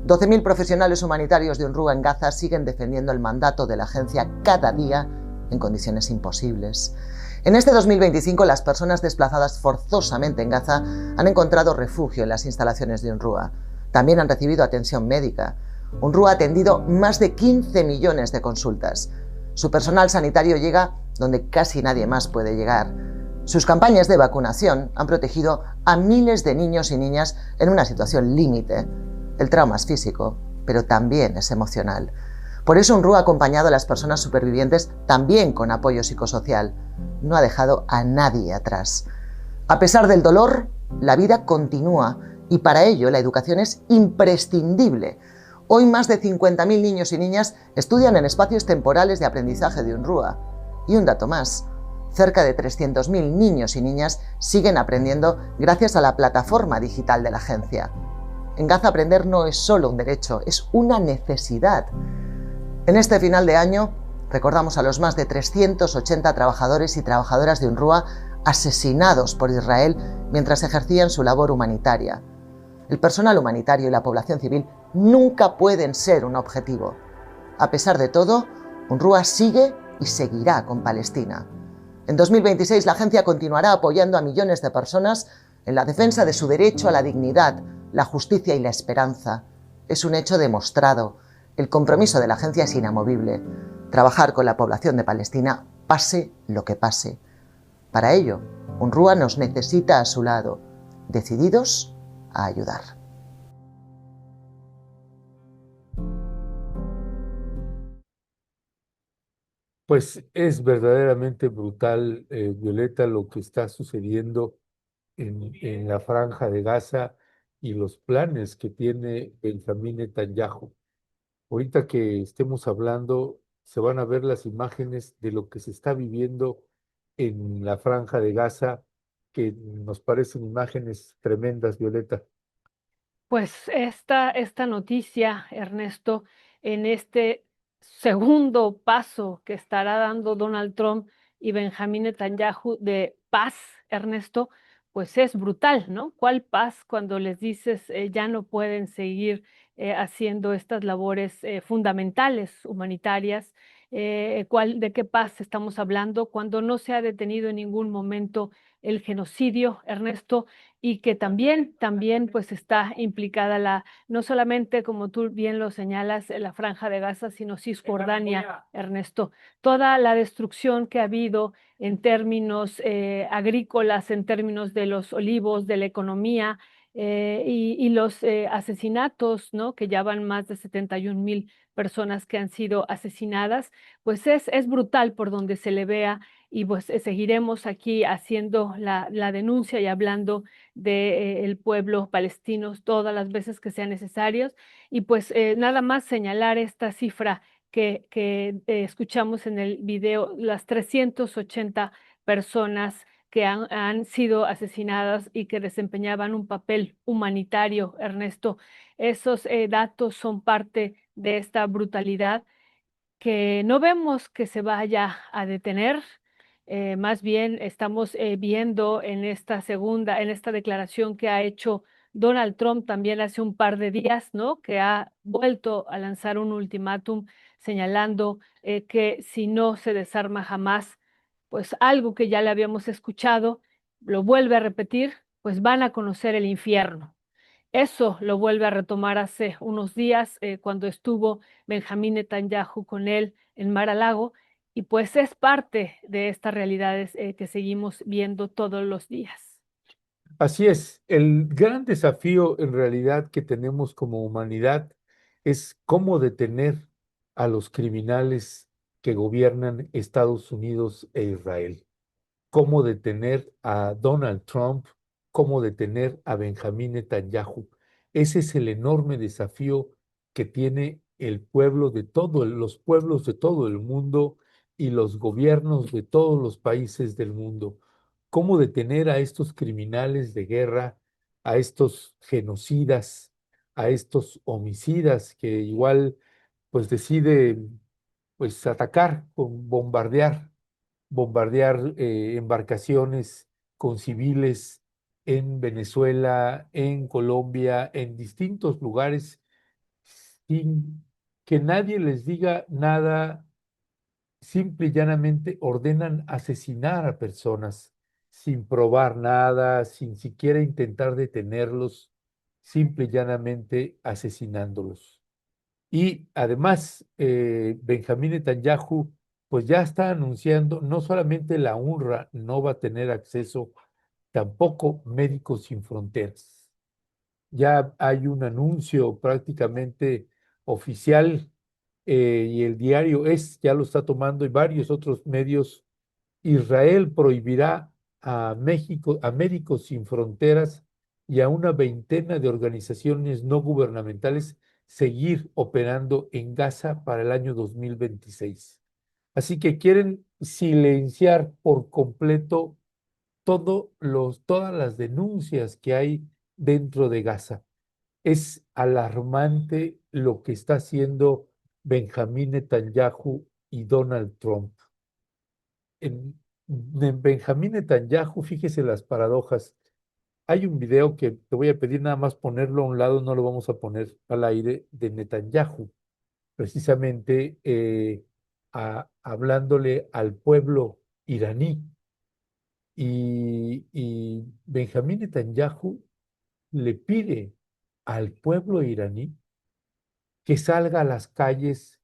12.000 profesionales humanitarios de UNRWA en Gaza siguen defendiendo el mandato de la agencia cada día en condiciones imposibles. En este 2025, las personas desplazadas forzosamente en Gaza han encontrado refugio en las instalaciones de UNRWA. También han recibido atención médica. UNRWA ha atendido más de 15 millones de consultas. Su personal sanitario llega donde casi nadie más puede llegar. Sus campañas de vacunación han protegido a miles de niños y niñas en una situación límite. El trauma es físico, pero también es emocional. Por eso UNRWA ha acompañado a las personas supervivientes también con apoyo psicosocial. No ha dejado a nadie atrás. A pesar del dolor, la vida continúa y para ello la educación es imprescindible. Hoy más de 50.000 niños y niñas estudian en espacios temporales de aprendizaje de UNRWA. Y un dato más, cerca de 300.000 niños y niñas siguen aprendiendo gracias a la plataforma digital de la agencia. En Gaza aprender no es solo un derecho, es una necesidad. En este final de año recordamos a los más de 380 trabajadores y trabajadoras de UNRWA asesinados por Israel mientras ejercían su labor humanitaria. El personal humanitario y la población civil nunca pueden ser un objetivo. A pesar de todo, UNRWA sigue y seguirá con Palestina. En 2026 la agencia continuará apoyando a millones de personas en la defensa de su derecho a la dignidad, la justicia y la esperanza. Es un hecho demostrado. El compromiso de la agencia es inamovible. Trabajar con la población de Palestina, pase lo que pase. Para ello, UNRWA nos necesita a su lado, decididos a ayudar. Pues es verdaderamente brutal, Violeta, lo que está sucediendo en la Franja de Gaza y los planes que tiene Benjamín Netanyahu. Ahorita que estemos hablando, se van a ver las imágenes de lo que se está viviendo en la Franja de Gaza, que nos parecen imágenes tremendas, Violeta. Pues esta noticia, Ernesto, en este segundo paso que estará dando Donald Trump y Benjamín Netanyahu de paz, Ernesto, pues es brutal, ¿no? ¿Cuál paz cuando les dices ya no pueden seguir haciendo estas labores fundamentales humanitarias? ¿De qué paz estamos hablando cuando no se ha detenido en ningún momento el genocidio, Ernesto? Y que también pues está implicada no solamente como tú bien lo señalas, la Franja de Gaza, sino Cisjordania, Ernesto. Toda la destrucción que ha habido en términos agrícolas, en términos de los olivos, de la economía, y los asesinatos, ¿no? Que ya van más de 71,000 personas que han sido asesinadas, pues es brutal por donde se le vea y pues seguiremos aquí haciendo la denuncia y hablando del pueblo palestino todas las veces que sean necesarios. Y pues nada más señalar esta cifra que escuchamos en el video, las 380 personas que han sido asesinadas y que desempeñaban un papel humanitario, Ernesto. Esos datos son parte de esta brutalidad que no vemos que se vaya a detener. Más bien estamos viendo en en esta declaración que ha hecho Donald Trump también hace un par de días, ¿no? Que ha vuelto a lanzar un ultimátum señalando que si no se desarma jamás, pues algo que ya le habíamos escuchado, lo vuelve a repetir, pues van a conocer el infierno. Eso lo vuelve a retomar hace unos días cuando estuvo Benjamín Netanyahu con él en Mar-a-Lago y pues es parte de estas realidades que seguimos viendo todos los días. Así es, el gran desafío en realidad que tenemos como humanidad es cómo detener a los criminales que gobiernan Estados Unidos e Israel, cómo detener a Donald Trump, cómo detener a Benjamín Netanyahu. Ese es el enorme desafío que tiene el pueblo de los pueblos de todo el mundo y los gobiernos de todos los países del mundo. Cómo detener a estos criminales de guerra, a estos genocidas, a estos homicidas que igual pues deciden pues atacar, bombardear embarcaciones con civiles en Venezuela, en Colombia, en distintos lugares, sin que nadie les diga nada, simple y llanamente ordenan asesinar a personas sin probar nada, sin siquiera intentar detenerlos, simple y llanamente asesinándolos. Y además, Benjamín Netanyahu pues ya está anunciando, no solamente la UNRWA no va a tener acceso, tampoco Médicos Sin Fronteras. Ya hay un anuncio prácticamente oficial y el diario ya lo está tomando y varios otros medios. Israel prohibirá a México, a Médicos Sin Fronteras y a una veintena de organizaciones no gubernamentales seguir operando en Gaza para el año 2026. Así que quieren silenciar por completo todas las denuncias que hay dentro de Gaza. Es alarmante lo que está haciendo Benjamín Netanyahu y Donald Trump. En Benjamín Netanyahu, fíjese las paradojas. Hay un video que te voy a pedir nada más ponerlo a un lado, no lo vamos a poner al aire, de Netanyahu, precisamente hablándole al pueblo iraní. Y Benjamín Netanyahu le pide al pueblo iraní que salga a las calles,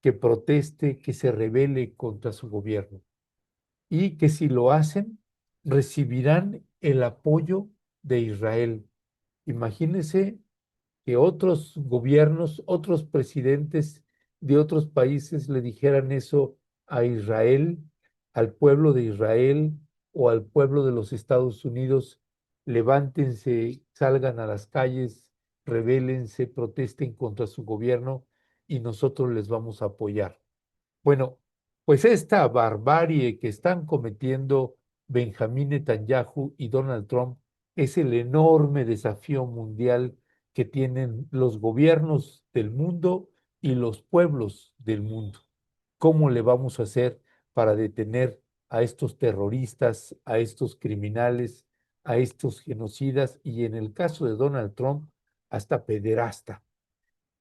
que proteste, que se rebele contra su gobierno y que si lo hacen, recibirán el apoyo de Israel. Imagínense que otros gobiernos, otros presidentes de otros países le dijeran eso a Israel, al pueblo de Israel o al pueblo de los Estados Unidos: levántense, salgan a las calles, rebélense, protesten contra su gobierno y nosotros les vamos a apoyar. Bueno, pues esta barbarie que están cometiendo Benjamín Netanyahu y Donald Trump es el enorme desafío mundial que tienen los gobiernos del mundo y los pueblos del mundo. ¿Cómo le vamos a hacer para detener a estos terroristas, a estos criminales, a estos genocidas y, en el caso de Donald Trump, hasta pederasta?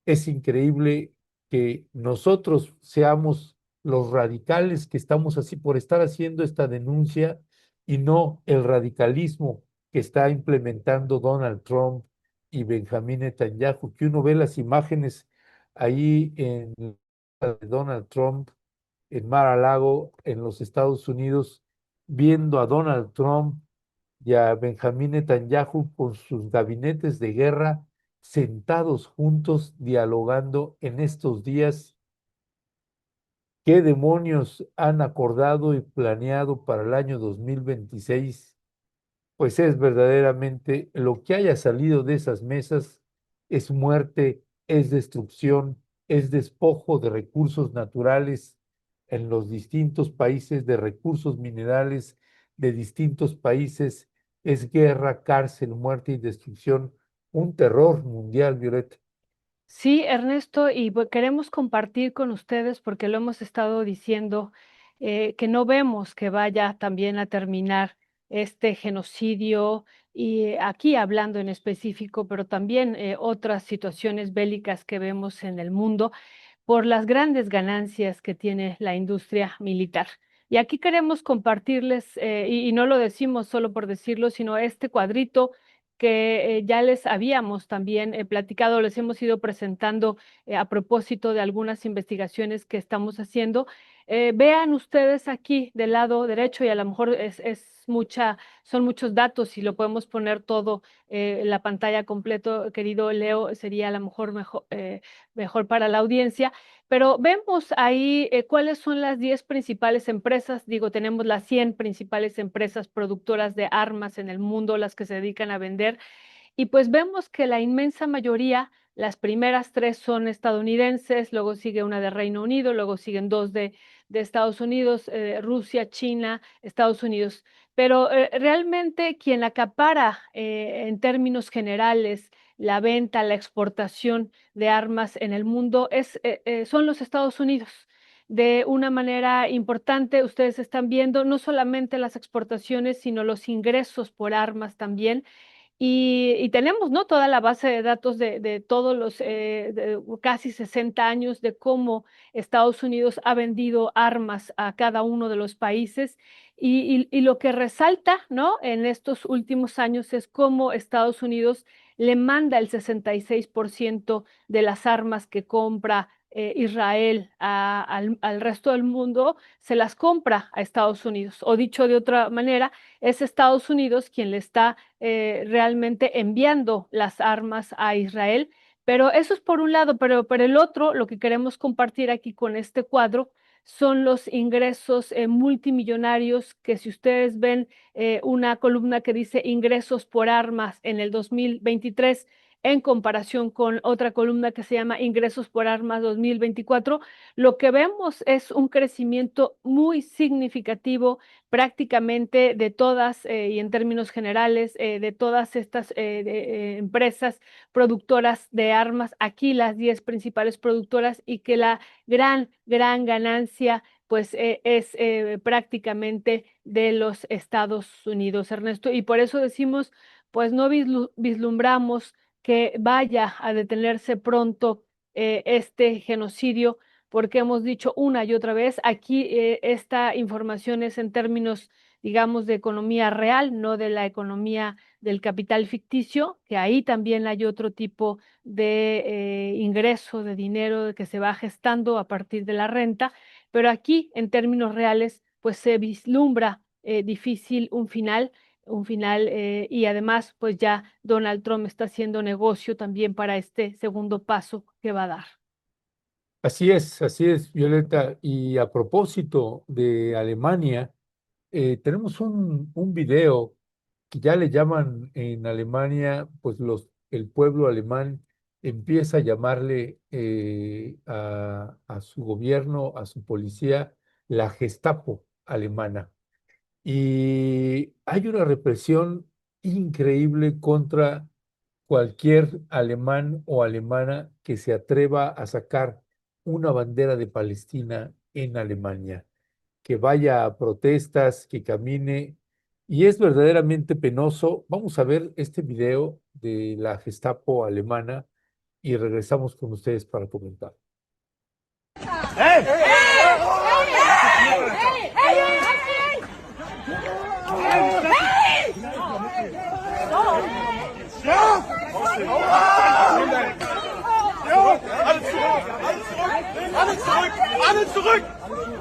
Es increíble que nosotros seamos los radicales que estamos así por estar haciendo esta denuncia y no el radicalismo que está implementando Donald Trump y Benjamín Netanyahu, que uno ve las imágenes ahí en de Donald Trump en Mar-a-Lago, en los Estados Unidos, viendo a Donald Trump y a Benjamín Netanyahu con sus gabinetes de guerra sentados juntos dialogando en estos días. ¿Qué demonios han acordado y planeado para el año 2026? Pues es verdaderamente lo que haya salido de esas mesas: es muerte, es destrucción, es despojo de recursos naturales en los distintos países, de recursos minerales de distintos países, es guerra, cárcel, muerte y destrucción, un terror mundial, Violeta. Sí, Ernesto, y queremos compartir con ustedes, porque lo hemos estado diciendo, que no vemos que vaya también a terminar este genocidio, y aquí hablando en específico, pero también otras situaciones bélicas que vemos en el mundo por las grandes ganancias que tiene la industria militar. Y aquí queremos compartirles, y no lo decimos solo por decirlo, sino este cuadrito que ya les habíamos también platicado, les hemos ido presentando a propósito de algunas investigaciones que estamos haciendo. Vean ustedes aquí del lado derecho, y a lo mejor son muchos datos y lo podemos poner todo en la pantalla completo, querido Leo, sería a lo mejor mejor para la audiencia. Pero vemos ahí cuáles son las 10 principales empresas. Digo, tenemos las 100 principales empresas productoras de armas en el mundo, las que se dedican a vender. Y pues vemos que la inmensa mayoría, las primeras 3 son estadounidenses, luego sigue una de Reino Unido, luego siguen 2 de Estados Unidos, Rusia, China, Estados Unidos. Pero realmente quien acapara en términos generales la venta, la exportación de armas en el mundo son los Estados Unidos. De una manera importante, ustedes están viendo no solamente las exportaciones, sino los ingresos por armas también. Y tenemos, ¿no?, toda la base de datos de todos los casi 60 años de cómo Estados Unidos ha vendido armas a cada uno de los países. Y lo que resalta, ¿no?, en estos últimos años es cómo Estados Unidos le manda el 66% de las armas que compra Israel al resto del mundo, se las compra a Estados Unidos. O dicho de otra manera, es Estados Unidos quien le está realmente enviando las armas a Israel. Pero eso es por un lado, pero por el otro, lo que queremos compartir aquí con este cuadro son los ingresos multimillonarios que si ustedes ven una columna que dice ingresos por armas en el 2023 en comparación con otra columna que se llama ingresos por armas 2024, lo que vemos es un crecimiento muy significativo prácticamente de todas y en términos generales de todas estas empresas productoras de armas, aquí las 10 principales productoras y que la gran ganancia pues es prácticamente de los Estados Unidos, Ernesto, y por eso decimos, pues no vislumbramos que vaya a detenerse pronto este genocidio, porque hemos dicho una y otra vez, aquí esta información es en términos, digamos, de economía real, no de la economía del capital ficticio, que ahí también hay otro tipo de ingreso de dinero que se va gestando a partir de la renta, pero aquí en términos reales, pues se vislumbra difícil un final y además pues ya Donald Trump está haciendo negocio también para este segundo paso que va a dar. Así es, Violeta. Y a propósito de Alemania, tenemos un video que ya le llaman en Alemania, pues el pueblo alemán empieza a llamarle a su gobierno, a su policía, la Gestapo alemana. Y hay una represión increíble contra cualquier alemán o alemana que se atreva a sacar una bandera de Palestina en Alemania, que vaya a protestas, que camine, y es verdaderamente penoso. Vamos a ver este video de la Gestapo alemana y regresamos con ustedes para comentar. Alle zurück!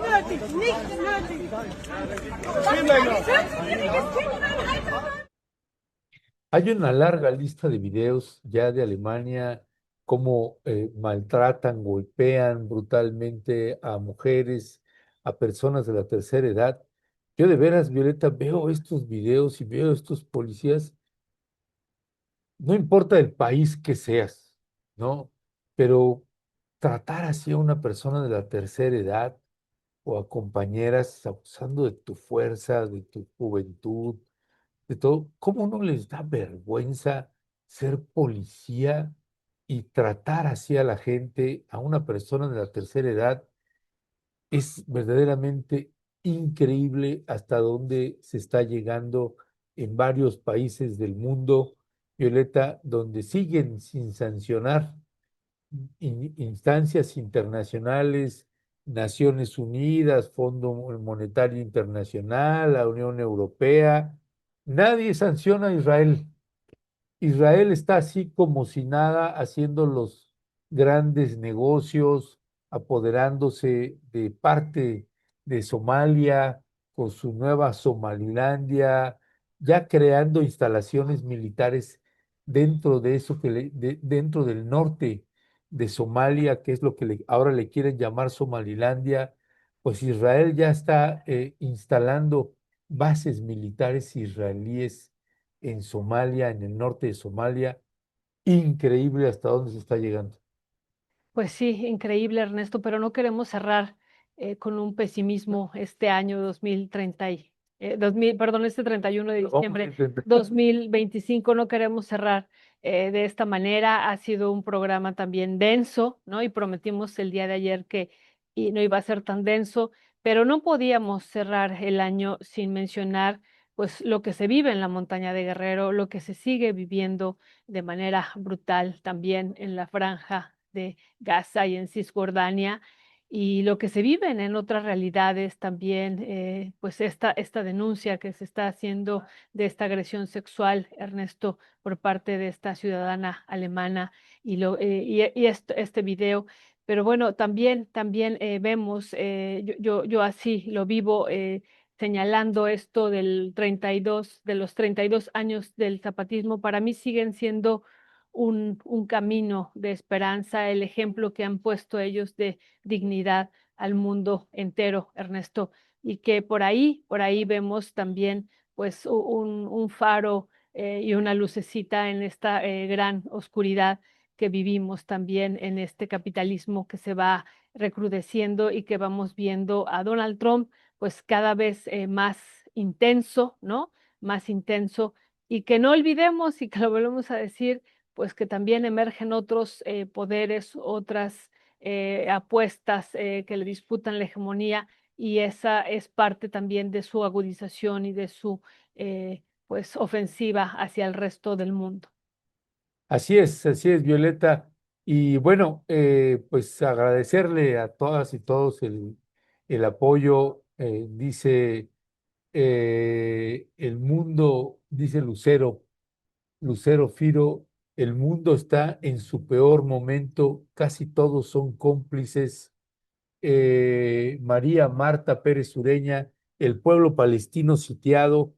Nötig, nicht nötig! Hay una larga lista de videos ya de Alemania, cómo maltratan, golpean brutalmente a mujeres, a personas de la tercera edad. Yo de veras, Violeta, veo estos videos y veo estos policías, no importa el país que seas, ¿no? Pero tratar así a una persona de la tercera edad o a compañeras abusando de tu fuerza, de tu juventud, de todo, ¿cómo no les da vergüenza ser policía y tratar así a la gente, a una persona de la tercera edad? Es verdaderamente increíble hasta dónde se está llegando en varios países del mundo, Violeta, donde siguen sin sancionar instancias internacionales, Naciones Unidas, Fondo Monetario Internacional, la Unión Europea. Nadie sanciona a Israel. Israel está así como si nada, haciendo los grandes negocios, apoderándose de parte de Somalia, con su nueva Somalilandia, ya creando instalaciones militares dentro de eso dentro del norte de Somalia, que es lo que ahora le quieren llamar Somalilandia. Pues Israel ya está instalando bases militares israelíes en Somalia, en el norte de Somalia. Increíble hasta dónde se está llegando. Pues sí, increíble, Ernesto, pero no queremos cerrar con un pesimismo este año 2030 perdón, este 31 de Vamos a diciembre intentar. 2025, no queremos cerrar de esta manera. Ha sido un programa también denso, ¿no? Y prometimos el día de ayer que no iba a ser tan denso, pero no podíamos cerrar el año sin mencionar pues lo que se vive en la montaña de Guerrero, lo que se sigue viviendo de manera brutal también en la franja de Gaza y en Cisjordania, y lo que se viven en otras realidades también, pues esta denuncia que se está haciendo de esta agresión sexual, Ernesto, por parte de esta ciudadana alemana, y este video, pero bueno, también vemos, yo así lo vivo, señalando esto del 32, de los 32 años del zapatismo, para mí siguen siendo un camino de esperanza, el ejemplo que han puesto ellos de dignidad al mundo entero, Ernesto, y que por ahí vemos también pues un faro y una lucecita en esta gran oscuridad que vivimos también en este capitalismo que se va recrudeciendo y que vamos viendo a Donald Trump pues cada vez más intenso, ¿no? Más intenso y que no olvidemos y que lo volvemos a decir, pues que también emergen otros poderes, otras apuestas que le disputan la hegemonía y esa es parte también de su agudización y de su pues ofensiva hacia el resto del mundo. Así es, Violeta. Y bueno, pues agradecerle a todas y todos el apoyo. Dice el mundo, dice Lucero Firo, el mundo está en su peor momento, casi todos son cómplices. María Marta Pérez Ureña, el pueblo palestino sitiado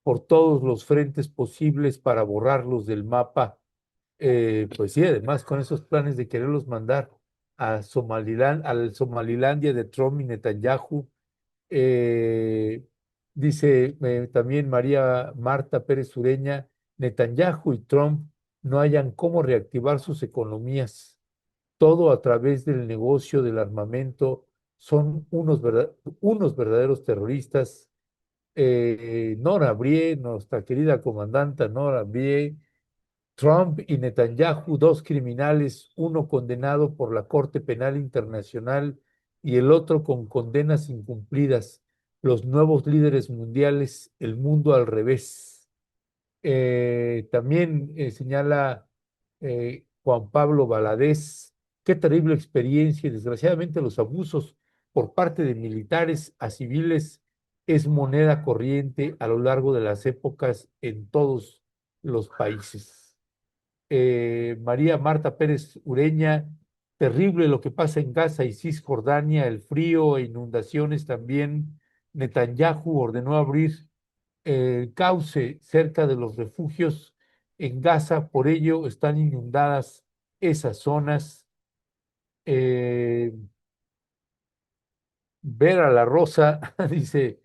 por todos los frentes posibles para borrarlos del mapa. Pues sí, además con esos planes de quererlos mandar a al Somalilandia de Trump y Netanyahu. Eh, Dice también María Marta Pérez Ureña, Netanyahu y Trump no hayan cómo reactivar sus economías, todo a través del negocio del armamento, son unos verdaderos terroristas. Nora Brie, nuestra querida comandanta Nora Brie, Trump y Netanyahu, dos criminales, uno condenado por la Corte Penal Internacional y el otro con condenas incumplidas, los nuevos líderes mundiales, el mundo al revés. También señala Juan Pablo Valadez, qué terrible experiencia y desgraciadamente los abusos por parte de militares a civiles es moneda corriente a lo largo de las épocas en todos los países. María Marta Pérez Ureña, terrible lo que pasa en Gaza y Cisjordania, el frío e inundaciones también. Netanyahu ordenó abrir el cauce cerca de los refugios en Gaza, por ello están inundadas esas zonas. Eh, Vera La Rosa dice,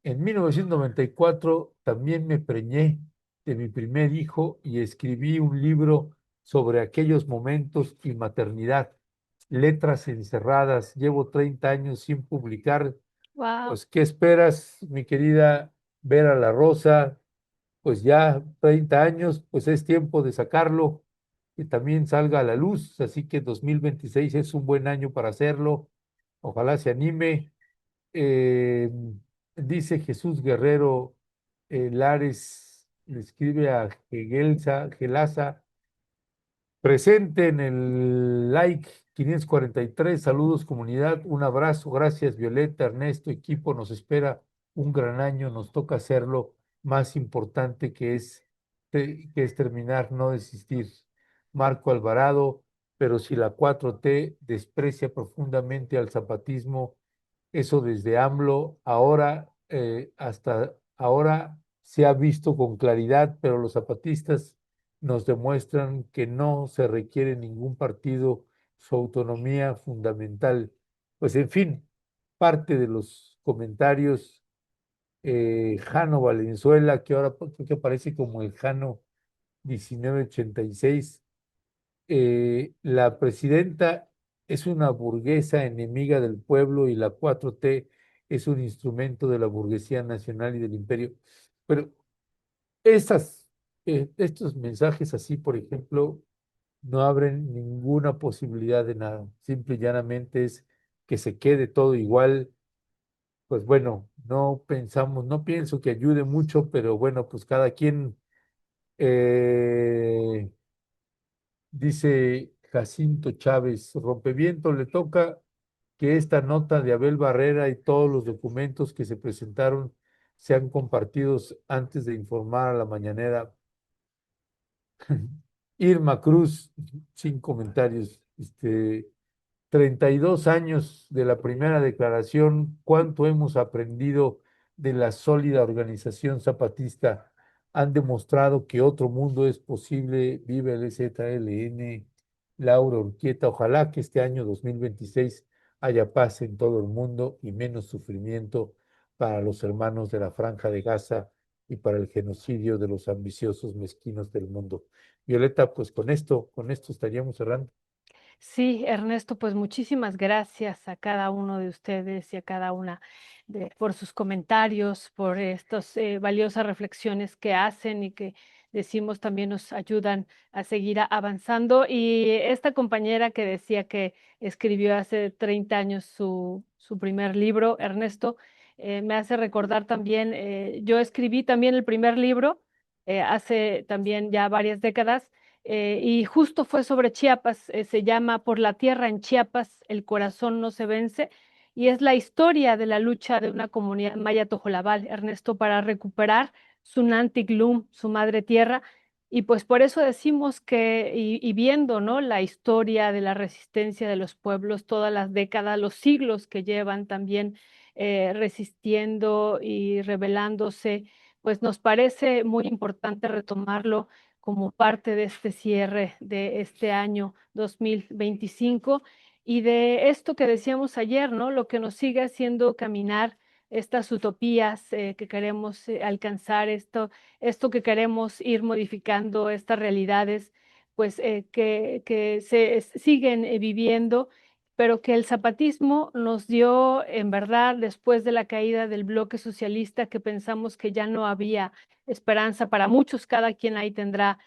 en 1994 también me preñé de mi primer hijo y escribí un libro sobre aquellos momentos y maternidad. Letras encerradas, llevo 30 años sin publicar. Wow. Pues, ¿qué esperas, mi querida Vera La Rosa? Pues ya 30 años, pues es tiempo de sacarlo, que también salga a la luz, así que 2026 es un buen año para hacerlo. Ojalá se anime. Eh, Dice Jesús Guerrero Lares, le escribe a Gelasa, presente en el like 543. Saludos comunidad, un abrazo, gracias Violeta, Ernesto, equipo, nos espera un gran año, nos toca hacerlo más importante que es terminar, no desistir. Marco Alvarado, pero si la 4T desprecia profundamente al zapatismo, eso desde AMLO, ahora hasta ahora se ha visto con claridad, pero los zapatistas nos demuestran que no se requiere ningún partido, su autonomía fundamental. Pues en fin, parte de los comentarios, Jano Valenzuela, que ahora creo que aparece como el Jano 1986, la presidenta es una burguesa enemiga del pueblo y la 4T es un instrumento de la burguesía nacional y del imperio. Pero estos mensajes así, por ejemplo, no abren ninguna posibilidad de nada. Simple y llanamente es que se quede todo igual. Pues bueno, no pienso que ayude mucho, pero bueno, pues cada quien, eh, dice Jacinto Chávez, rompeviento, le toca que esta nota de Abel Barrera y todos los documentos que se presentaron sean compartidos antes de informar a la mañanera. Irma Cruz, sin comentarios. 32 años de la primera declaración, cuánto hemos aprendido de la sólida organización zapatista. Han demostrado que otro mundo es posible. Vive el EZLN, Laura Urquieta. Ojalá que este año 2026 haya paz en todo el mundo y menos sufrimiento para los hermanos de la Franja de Gaza y para el genocidio de los ambiciosos mezquinos del mundo. Violeta, pues con esto estaríamos cerrando. Sí, Ernesto, pues muchísimas gracias a cada uno de ustedes y a cada una por sus comentarios, por estas valiosas reflexiones que hacen y que decimos también nos ayudan a seguir avanzando. Y esta compañera que decía que escribió hace 30 años su primer libro, Ernesto, me hace recordar también, yo escribí también el primer libro hace también ya varias décadas y justo fue sobre Chiapas, se llama Por la tierra en Chiapas, el corazón no se vence, y es la historia de la lucha de una comunidad maya tojolabal, Ernesto, para recuperar su Nantitlum, su madre tierra, y pues por eso decimos que, y viendo, ¿no? La historia de la resistencia de los pueblos, todas las décadas, los siglos que llevan también resistiendo y rebelándose, pues nos parece muy importante retomarlo como parte de este cierre de este año 2025 y de esto que decíamos ayer, ¿no? Lo que nos sigue haciendo caminar estas utopías que queremos alcanzar, esto que queremos ir modificando, estas realidades, pues que se siguen viviendo, pero que el zapatismo nos dio, en verdad, después de la caída del bloque socialista, que pensamos que ya no había esperanza para muchos, cada quien ahí tendrá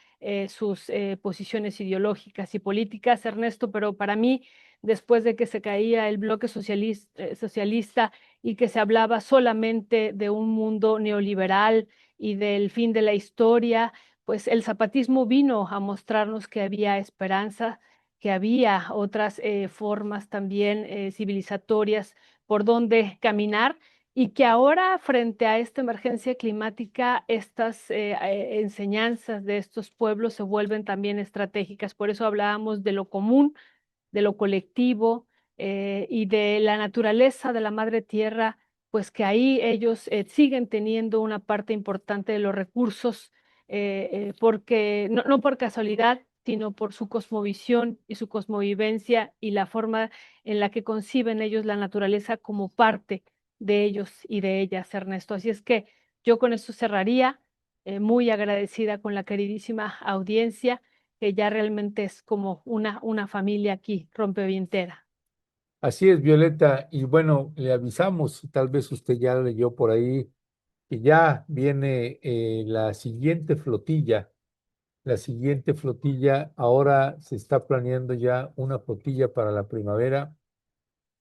sus posiciones ideológicas y políticas, Ernesto, pero para mí, después de que se caía el bloque socialista y que se hablaba solamente de un mundo neoliberal y del fin de la historia, pues el zapatismo vino a mostrarnos que había esperanza, que había otras formas también civilizatorias por donde caminar y que ahora, frente a esta emergencia climática, estas enseñanzas de estos pueblos se vuelven también estratégicas. Por eso hablábamos de lo común, de lo colectivo y de la naturaleza de la madre tierra, pues que ahí ellos siguen teniendo una parte importante de los recursos, porque no por casualidad, sino por su cosmovisión y su cosmovivencia y la forma en la que conciben ellos la naturaleza como parte de ellos y de ellas, Ernesto. Así es que yo con esto cerraría, muy agradecida con la queridísima audiencia que ya realmente es como una familia aquí, rompevientera. Así es, Violeta. Y bueno, le avisamos, tal vez usted ya leyó por ahí, que ya viene la siguiente flotilla. La siguiente flotilla, ahora se está planeando ya una flotilla para la primavera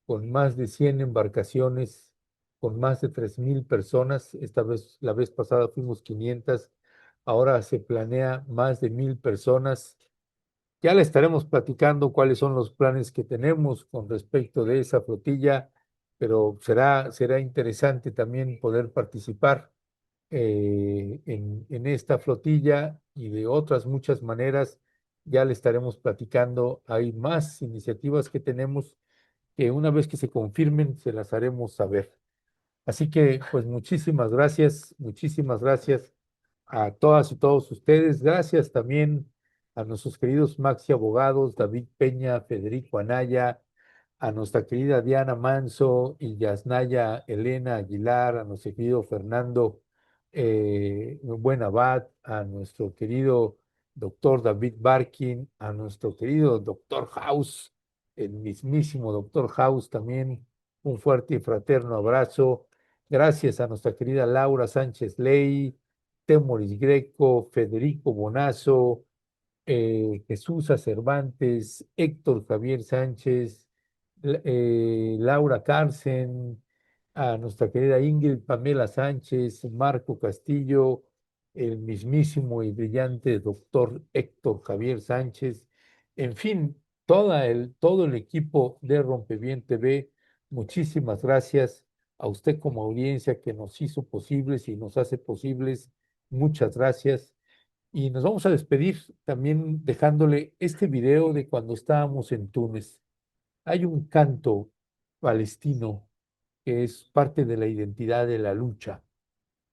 con más de 100 embarcaciones, con más de 3,000 personas. Esta vez, la vez pasada fuimos 500, ahora se planea más de 1,000 personas. Ya le estaremos platicando cuáles son los planes que tenemos con respecto de esa flotilla, pero será interesante también poder participar en esta flotilla y de otras muchas maneras. Ya le estaremos platicando. Hay más iniciativas que tenemos que una vez que se confirmen, se las haremos saber. Así que, pues muchísimas gracias a todas y todos ustedes. Gracias también a nuestros queridos Maxi Abogados, David Peña, Federico Anaya, a nuestra querida Diana Manso y Yasnaya Elena Aguilar, a nuestro querido Fernando Buenabad, a nuestro querido doctor David Barkin, a nuestro querido doctor House, el mismísimo doctor House también. Un fuerte y fraterno abrazo. Gracias a nuestra querida Laura Sánchez Ley, Temoris Greco, Federico Bonazo, Jesús Cervantes, Héctor Javier Sánchez, Laura Carcen, a nuestra querida Ingrid Pamela Sánchez, Marco Castillo, el mismísimo y brillante doctor Héctor Javier Sánchez, en fin, todo el equipo de Rompebien TV, muchísimas gracias a usted como audiencia que nos hizo posibles y nos hace posibles, muchas gracias. Y nos vamos a despedir también dejándole este video de cuando estábamos en Túnez. Hay un canto palestino que es parte de la identidad de la lucha,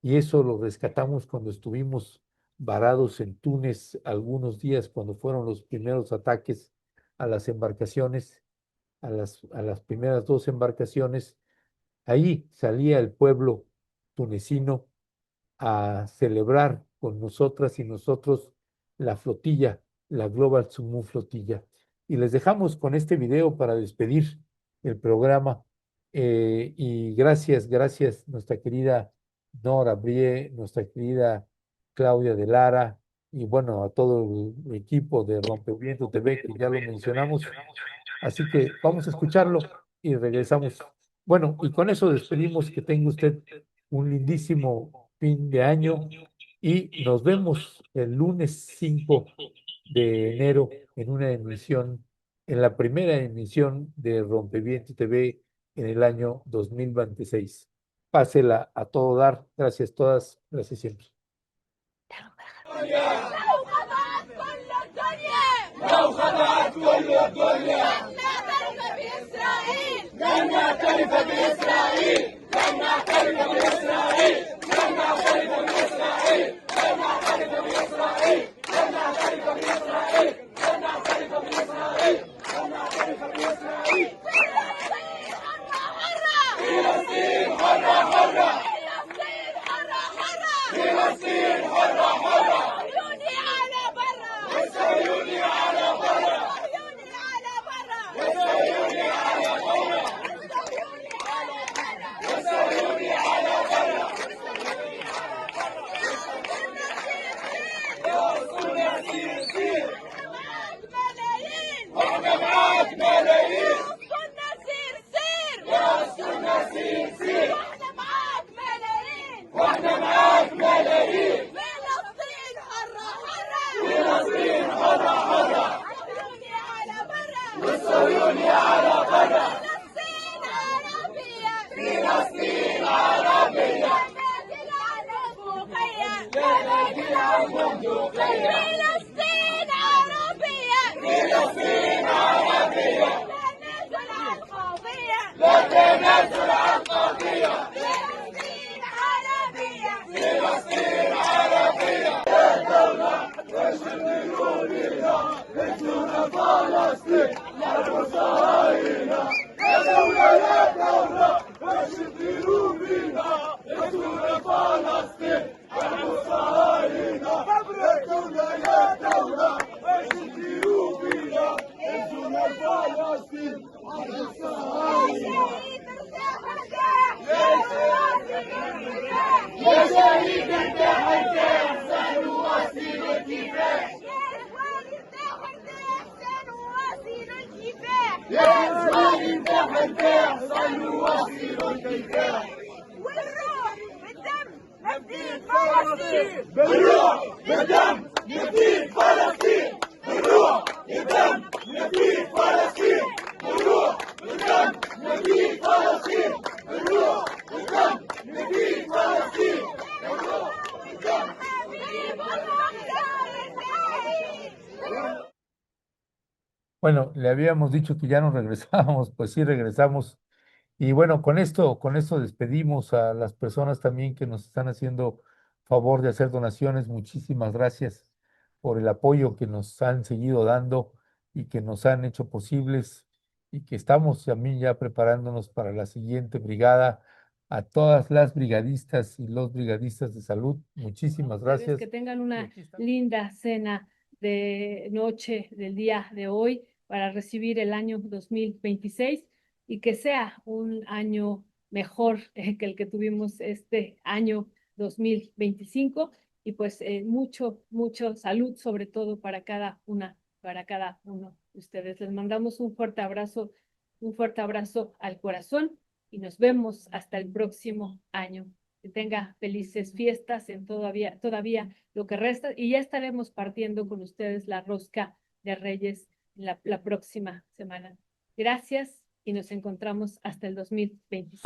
y eso lo rescatamos cuando estuvimos varados en Túnez algunos días, cuando fueron los primeros ataques a las embarcaciones, a las primeras dos embarcaciones. Ahí salía el pueblo tunecino a celebrar con nosotras y nosotros la flotilla, la Global Sumu Flotilla. Y les dejamos con este video para despedir el programa. Y gracias, nuestra querida Nora Brie, nuestra querida Claudia de Lara, y bueno, a todo el equipo de Rompeviento TV, que ya lo mencionamos. Así que vamos a escucharlo y regresamos. Bueno, y con eso despedimos. Que tenga usted un lindísimo fin de año y nos vemos el lunes 5 de enero en una emisión, en la primera emisión de Rompeviento TV en el año 2026. Pásela a todo dar. Gracias todas, gracias siempre. لو خضعت كل الدنيا لن نعترف بإسرائيل لن نعترف بإسرائيل لن نعترف بإسرائيل لن نعترف بإسرائيل لن نعترف بإسرائيل لن نعترف بإسرائيل لن نعترف بإسرائيل فلسطين حرة حرة فلسطين حرة حرة والصهيوني على برا والصهيوني على برا والصهيوني على برا يا أسطورة سير سير واحنا معاك ملايين يا أسطورة سير سير واحنا معاك ملايين فلسطين حرة حرة والصهيوني على برا فلسطين عربية يا ناجل عن بندقية فلسطين عربية لا تنازل عن قضية فلسطين عربية يا دولة واشغلوا بنا انتونا فلسطين حرب صهاينة يا دولة واشغلوا بنا انتونا فلسطين حرب صهاينة يا دولة واشغلوا بنا انتونا فلسطين حرب صهاينة يا شهيد ارتاح ارتاح سنواصل الكفاح يا إخوان ارتاح ارتاح سنواصل الكفاح والروح بالدم نفدي فلسطين بالروح بالدم نفدي فلسطين بالروح بالدم نفدي فلسطين بالروح بالدم نفدي فلسطين بالروح بالدم نفدي فلسطين بالروح بالدم. Bueno, le habíamos dicho que ya nos regresábamos, pues sí regresamos. Y bueno, con esto despedimos a las personas también que nos están haciendo favor de hacer donaciones. Muchísimas gracias por el apoyo que nos han seguido dando y que nos han hecho posibles, y que estamos también ya preparándonos para la siguiente brigada. A todas las brigadistas y los brigadistas de salud, muchísimas gracias. Que tengan una Y aquí estamos. linda cena de noche del día de hoy para recibir el año 2026 y que sea un año mejor que el que tuvimos este año 2025, y pues mucho salud, sobre todo para cada uno de ustedes. Les mandamos un fuerte abrazo al corazón y nos vemos hasta el próximo año. Que tenga felices fiestas en todavía lo que resta, y ya estaremos partiendo con ustedes la rosca de Reyes la próxima semana. Gracias y nos encontramos hasta el 2026.